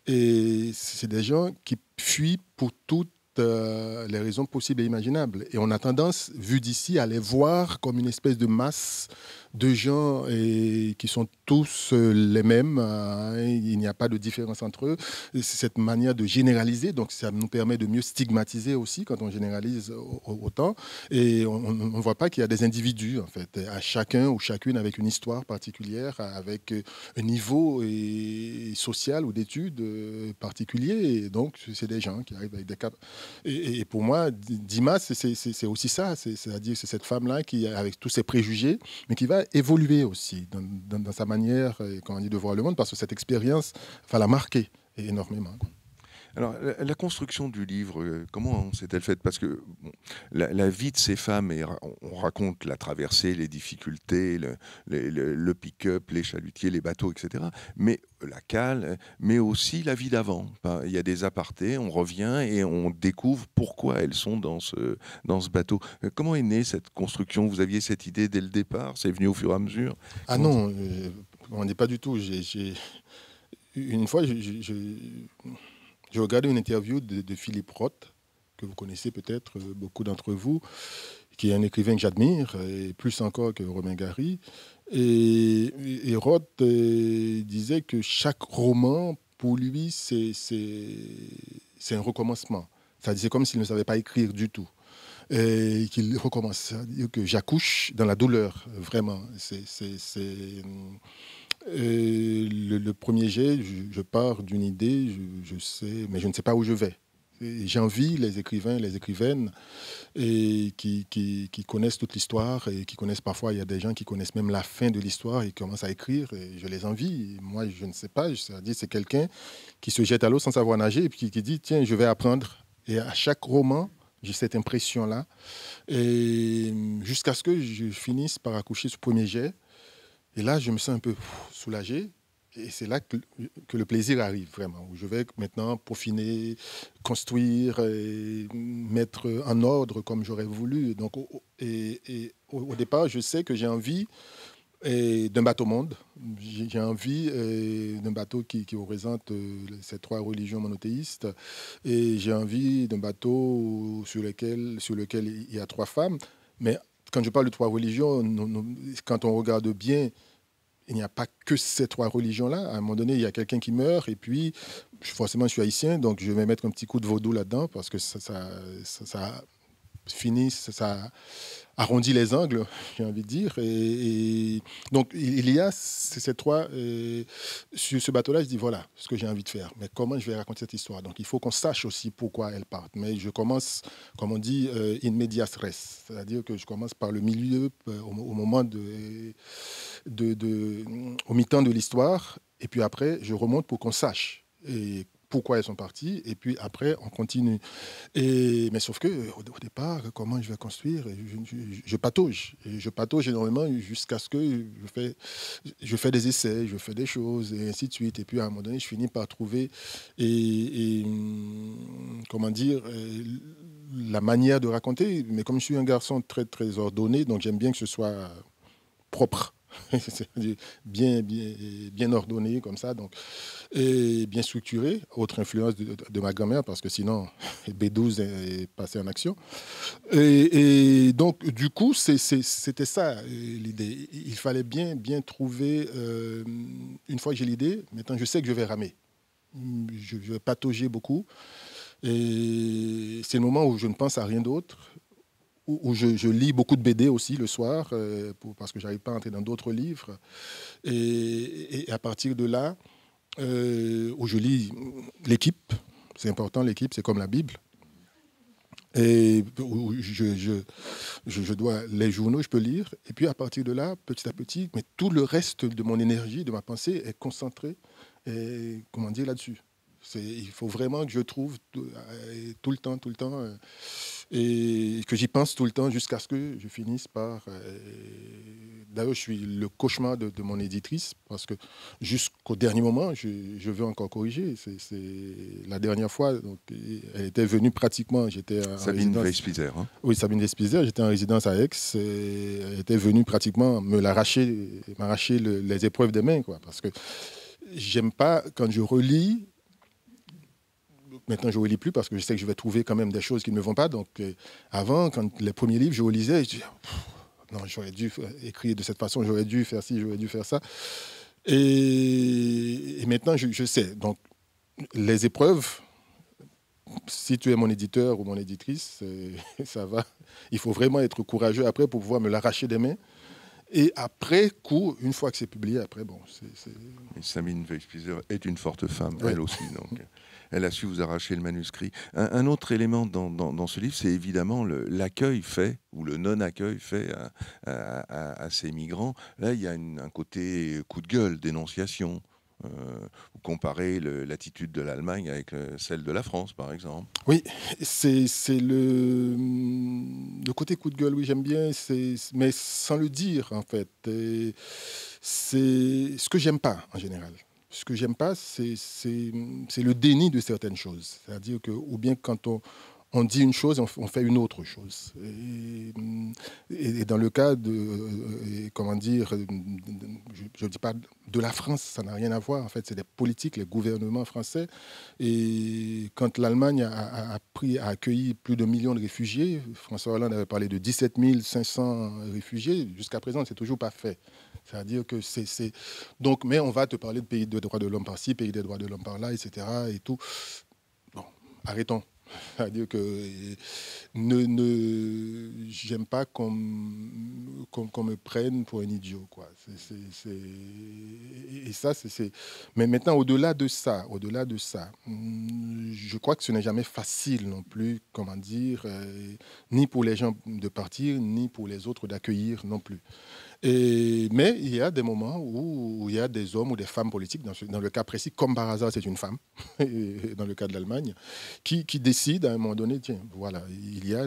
et c'est des gens qui fuient pour toutes les raisons possibles et imaginables. Et on a tendance, vu d'ici, à les voir comme une espèce de masse de gens qui sont tous les mêmes. Il n'y a pas de différence entre eux. C'est cette manière de généraliser, donc ça nous permet de mieux stigmatiser aussi quand on généralise autant. Et on ne voit pas qu'il y a des individus, en fait, à chacun ou chacune avec une histoire particulière, avec un niveau social ou d'études particulier. Et donc, c'est des gens qui arrivent avec des cas. Et pour moi, Dima, c'est aussi ça. C'est-à-dire c'est cette femme-là qui, avec tous ses préjugés, mais qui va évoluer aussi dans sa manière de voir le monde, parce que cette expérience va la marquer énormément, quoi. Alors, la construction du livre, comment s'est-elle faite? Parce que bon, la vie de ces femmes, on raconte la traversée, les difficultés, le pick-up, les chalutiers, les bateaux, etc. Mais la cale, mais aussi la vie d'avant. Enfin, il y a des apartés, on revient et on découvre pourquoi elles sont dans ce bateau. Comment est née cette construction? Vous aviez cette idée dès le départ? C'est venu au fur et à mesure? Ah non, on n'est pas du tout. Une fois, j'ai regardé une interview de Philippe Roth, que vous connaissez peut-être, beaucoup d'entre vous, qui est un écrivain que j'admire, et plus encore que Romain Gary. Et Roth disait que chaque roman, pour lui, c'est un recommencement. C'est-à-dire, c'est comme s'il ne savait pas écrire du tout. Et qu'il recommence. C'est-à-dire que j'accouche dans la douleur, vraiment. Le premier jet, je pars d'une idée, je sais, mais je ne sais pas où je vais. J'envie les écrivains, les écrivaines qui connaissent toute l'histoire et qui connaissent parfois, il y a des gens qui connaissent même la fin de l'histoire et qui commencent à écrire, et je les envie. Moi, je ne sais pas, c'est-à-dire c'est quelqu'un qui se jette à l'eau sans savoir nager et puis qui dit, tiens, je vais apprendre. Et à chaque roman, j'ai cette impression-là, et jusqu'à ce que je finisse par accoucher ce premier jet. Et là, je me sens un peu soulagé. Et c'est là que le plaisir arrive, vraiment. Où je vais maintenant peaufiner, construire, et mettre en ordre comme j'aurais voulu. Donc, au départ, je sais que j'ai envie d'un bateau-monde. J'ai envie d'un bateau qui représente ces trois religions monothéistes. Et j'ai envie d'un bateau sur lequel il y a trois femmes. Mais quand je parle de trois religions, quand on regarde bien, il n'y a pas que ces trois religions-là. À un moment donné, il y a quelqu'un qui meurt, et puis, forcément, je suis haïtien, donc je vais mettre un petit coup de vaudou là-dedans, parce que ça finit, ça arrondit les angles, j'ai envie de dire. Et donc, il y a ces trois... sur ce bateau-là, je dis, voilà ce que j'ai envie de faire. Mais comment je vais raconter cette histoire? Donc, il faut qu'on sache aussi pourquoi elle part. Mais je commence, comme on dit, in medias res. C'est-à-dire que je commence par le milieu, au moment au mi-temps de l'histoire. Et puis après, je remonte pour qu'on sache pourquoi elles sont parties, et puis après, on continue. Mais sauf que au départ, comment je vais construire? Je patauge. Et je patauge énormément jusqu'à ce que je fais des essais, je fais des choses, et ainsi de suite. Et puis à un moment donné, je finis par trouver, comment dire, la manière de raconter. Mais comme je suis un garçon très, très ordonné, donc j'aime bien que ce soit propre. bien ordonné comme ça, donc, et bien structuré. Autre influence de ma grand-mère, parce que sinon B12 est passé en action, et donc du coup c'était ça l'idée. Il fallait bien trouver, une fois que j'ai l'idée, maintenant je sais que je vais ramer, je vais patauger beaucoup, et c'est le moment où je ne pense à rien d'autre, où je lis beaucoup de BD aussi le soir, parce que je n'arrive pas à entrer dans d'autres livres. Et à partir de là, où je lis l'équipe, c'est important, l'équipe, c'est comme la Bible. Et où je dois, les journaux, je peux lire. Et puis à partir de là, petit à petit, mais tout le reste de mon énergie, de ma pensée est concentré, et, comment dire, là-dessus. Il faut vraiment que je trouve tout le temps, et que j'y pense tout le temps jusqu'à ce que je finisse par... D'ailleurs, je suis le cauchemar de mon éditrice, parce que jusqu'au dernier moment, je veux encore corriger. C'est la dernière fois, donc, elle était venue pratiquement, j'étais en Sabine résidence... Weispizer. Hein. Oui, Sabine Weispizer, j'étais en résidence à Aix, et elle était venue pratiquement m'arracher les épreuves des mains, quoi, parce que j'aime pas, quand je relis... Maintenant, je ne relis plus parce que je sais que je vais trouver quand même des choses qui ne me vont pas. Donc, avant, quand les premiers livres, je relisais, je disais, non, j'aurais dû écrire de cette façon, j'aurais dû faire ci, j'aurais dû faire ça. Et maintenant, je sais. Donc, les épreuves, si tu es mon éditeur ou mon éditrice, ça va. Il faut vraiment être courageux après pour pouvoir me l'arracher des mains. Et après coup, une fois que c'est publié, après, bon, c'est... Sabine Weispizer est une forte femme, Oui. elle aussi. Donc, elle a su vous arracher le manuscrit. Un autre élément dans ce livre, c'est évidemment l'accueil fait, ou le non-accueil fait à ces migrants. Là, il y a un côté coup de gueule, dénonciation. Vous comparez l'attitude de l'Allemagne avec celle de la France, par exemple. Oui, c'est le côté coup de gueule, oui, j'aime bien, mais sans le dire, en fait. Et c'est ce que j'aime pas, en général. Ce que j'aime pas, c'est le déni de certaines choses. C'est-à-dire que, ou bien quand on dit une chose, on fait une autre chose. Et dans le cas de, comment dire, je ne dis pas de la France, ça n'a rien à voir. En fait, c'est des politiques, les gouvernements français. Et quand l'Allemagne a accueilli plus de 1 million de réfugiés, François Hollande avait parlé de 17 500 réfugiés. Jusqu'à présent, c'est toujours pas fait. C'est-à-dire que c'est... Donc, mais on va te parler de pays de droits de l'homme par-ci, pays des droits de l'homme par-là, etc. Et tout. Bon, arrêtons. C'est-à-dire que j'aime pas qu'on me prenne pour un idiot, quoi. Et ça, c'est... Mais maintenant, au-delà de ça, je crois que ce n'est jamais facile non plus, comment dire, ni pour les gens de partir, ni pour les autres d'accueillir non plus. Mais il y a des moments où il y a des hommes ou des femmes politiques, dans le cas précis, comme par hasard, c'est une femme, dans le cas de l'Allemagne, qui décide à un moment donné, tiens, voilà, il y a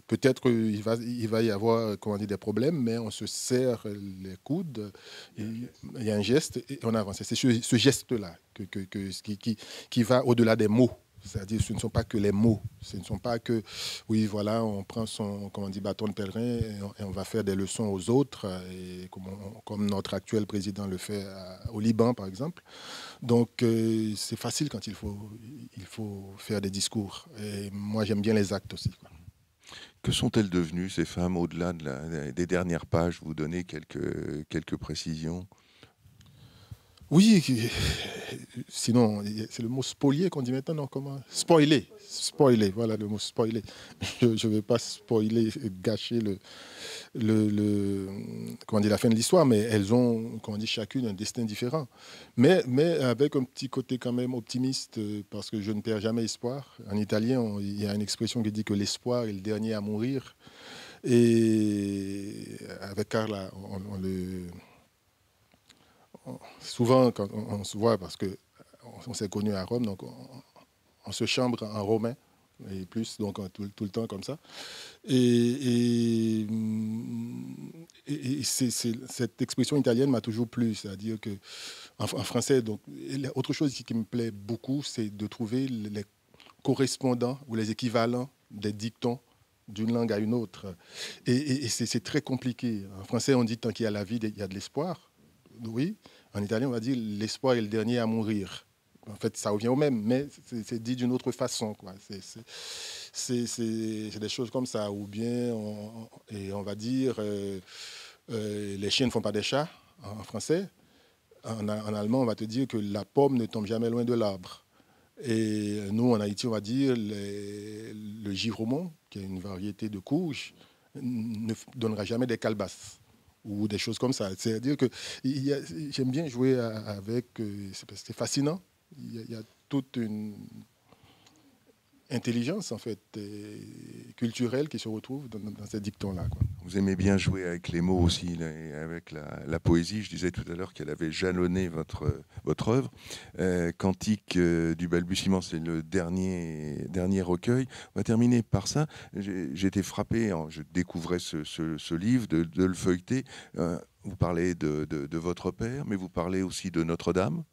peut-être il va y avoir, comment dire, des problèmes, mais on se serre les coudes, il y a un geste et on avance. C'est ce geste-là qui va au-delà des mots. C'est-à-dire, ce ne sont pas que les mots, ce ne sont pas que, oui, voilà, on prend son, comment on dit, bâton de pèlerin et on va faire des leçons aux autres, et comme notre actuel président le fait au Liban, par exemple. Donc, c'est facile quand il faut faire des discours. Et moi, j'aime bien les actes aussi, quoi. Que sont-elles devenues, ces femmes, au-delà des dernières pages? Vous donnez quelques précisions. Oui, sinon, c'est le mot spolier qu'on dit maintenant, non, comment? Spoiler, voilà le mot spoiler. Je ne vais pas spoiler, gâcher comment dire, la fin de l'histoire, mais elles ont, comment dire, chacune un destin différent. Mais avec un petit côté quand même optimiste, parce que je ne perds jamais espoir. En italien, il y a une expression qui dit que l'espoir est le dernier à mourir. Et avec Carla, souvent, quand on se voit, parce qu'on s'est connus à Rome, donc on se chambre en romain, et plus, donc tout le temps comme ça. Et cette expression italienne m'a toujours plu, c'est-à-dire qu'en français, donc, autre chose qui me plaît beaucoup, c'est de trouver les correspondants ou les équivalents des dictons d'une langue à une autre. Et c'est très compliqué. En français, on dit tant qu'il y a la vie, il y a de l'espoir. Oui. En italien, on va dire l'espoir est le dernier à mourir. En fait, ça revient au même, mais c'est dit d'une autre façon, quoi. C'est des choses comme ça. Ou bien, on va dire, les chiens ne font pas des chats, en français. En allemand, on va te dire que la pomme ne tombe jamais loin de l'arbre. Et nous, en Haïti, on va dire, le givromont, qui est une variété de courge, ne donnera jamais des calebasses ou des choses comme ça. C'est-à-dire que j'aime bien jouer avec, c'est fascinant. Il y a toute une intelligence, en fait, culturelle qui se retrouve dans ces dictons-là. Vous aimez bien jouer avec les mots aussi, avec la poésie. Je disais tout à l'heure qu'elle avait jalonné votre œuvre. Cantique du balbutiement, c'est le dernier recueil. On va terminer par ça. J'ai été frappé, je découvrais ce livre, de le feuilleter. Vous parlez de votre père, mais vous parlez aussi de Notre-Dame,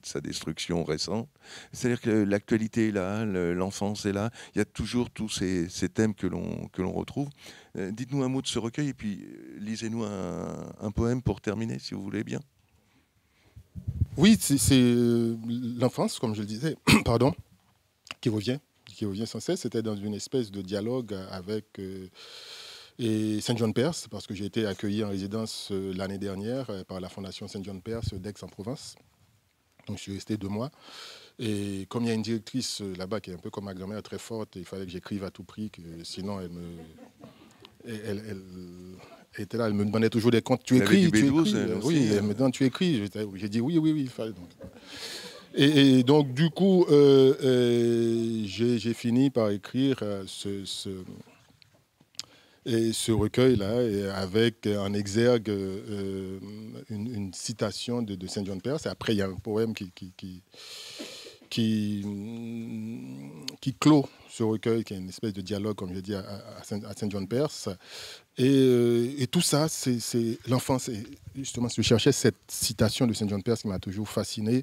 sa destruction récente. C'est-à-dire que l'actualité est là, l'enfance est là. Il y a toujours tous ces thèmes que l'on retrouve. Dites-nous un mot de ce recueil et puis lisez-nous un poème pour terminer, si vous voulez bien. Oui, c'est l'enfance, comme je le disais, pardon, qui revient sans cesse. C'était dans une espèce de dialogue avec et Saint John Perse, parce que j'ai été accueilli en résidence l'année dernière par la Fondation Saint John Perse d'Aix-en-Provence. Donc je suis resté 2 mois. Et comme il y a une directrice là-bas qui est un peu comme ma grand-mère, très forte, il fallait que j'écrive à tout prix, que sinon elle était là, elle me demandait toujours des comptes. Tu écris, tu écris. Oui, elle me demande, tu écris. J'ai dit oui, il fallait donc. Et donc du coup, j'ai fini par écrire ce recueil-là, avec en exergue une citation de Saint John Perse. Et après, il y a un poème qui clôt ce recueil, qui est une espèce de dialogue, comme je dis, à Saint John Perse. Et tout ça, c'est l'enfance. Et justement, je cherchais cette citation de Saint John Perse qui m'a toujours fasciné,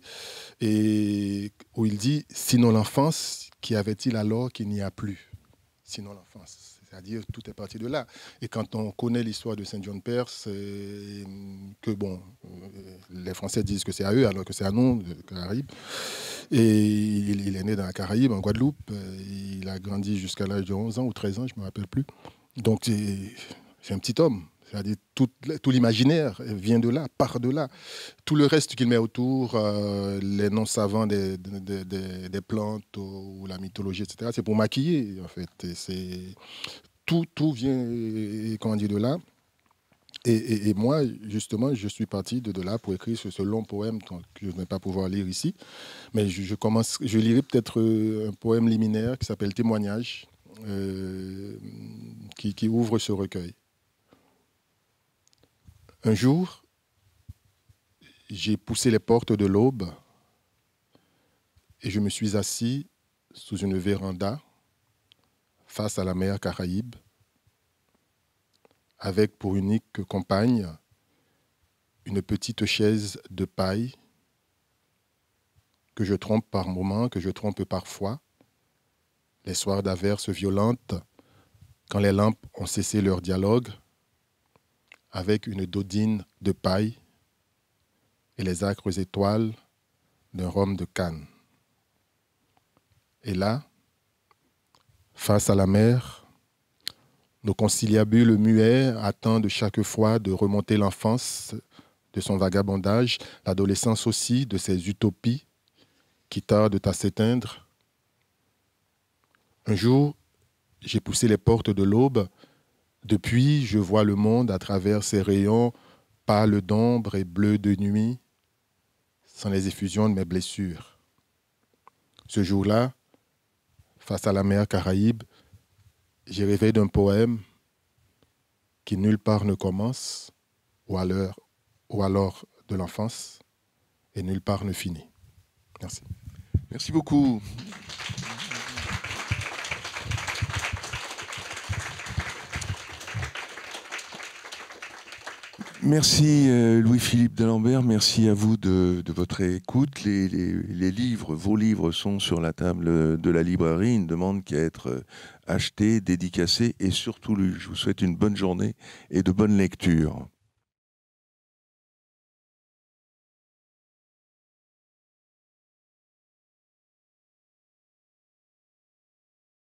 et où il dit « Sinon l'enfance, qu'y avait-il alors qu'il n'y a plus ?» Sinon l'enfance. C'est-à-dire, tout est parti de là. Et quand on connaît l'histoire de Saint John Perse, que bon, les Français disent que c'est à eux, alors que c'est à nous, les Caraïbes. Et il est né dans la Caraïbe, en Guadeloupe. Il a grandi jusqu'à l'âge de 11 ans ou 13 ans, je ne me rappelle plus. Donc, c'est un petit homme. C'est-à-dire, tout l'imaginaire vient de là, part de là. Tout le reste qu'il met autour, les noms savants des plantes ou la mythologie, etc., c'est pour maquiller, en fait. Tout vient, comment dire, de là. Et moi, justement, je suis parti de là pour écrire ce long poème que je ne vais pas pouvoir lire ici. Mais je lirai peut-être un poème liminaire qui s'appelle Témoignage, qui ouvre ce recueil. Un jour, j'ai poussé les portes de l'aube et je me suis assis sous une véranda face à la mer Caraïbe, avec pour unique compagne une petite chaise de paille que je trompe par moments, que je trompe parfois, les soirs d'averses violentes, quand les lampes ont cessé leur dialogue, avec une dodine de paille et les âcres étoiles d'un rhum de Cannes. Et là, face à la mer, nos conciliabules muets attendent chaque fois de remonter l'enfance de son vagabondage, l'adolescence aussi de ses utopies qui tardent à s'éteindre. Un jour, j'ai poussé les portes de l'aube. Depuis, je vois le monde à travers ses rayons pâles d'ombre et bleus de nuit, sans les effusions de mes blessures. Ce jour-là, face à la mer Caraïbe, j'ai rêvé d'un poème qui nulle part ne commence, ou alors de l'enfance, et nulle part ne finit. Merci. Merci beaucoup. Merci Louis-Philippe d'Alembert, merci à vous de votre écoute. Les livres, vos livres sont sur la table de la librairie, une demande qui à être achetée, dédicacée et surtout lue. Je vous souhaite une bonne journée et de bonnes lectures.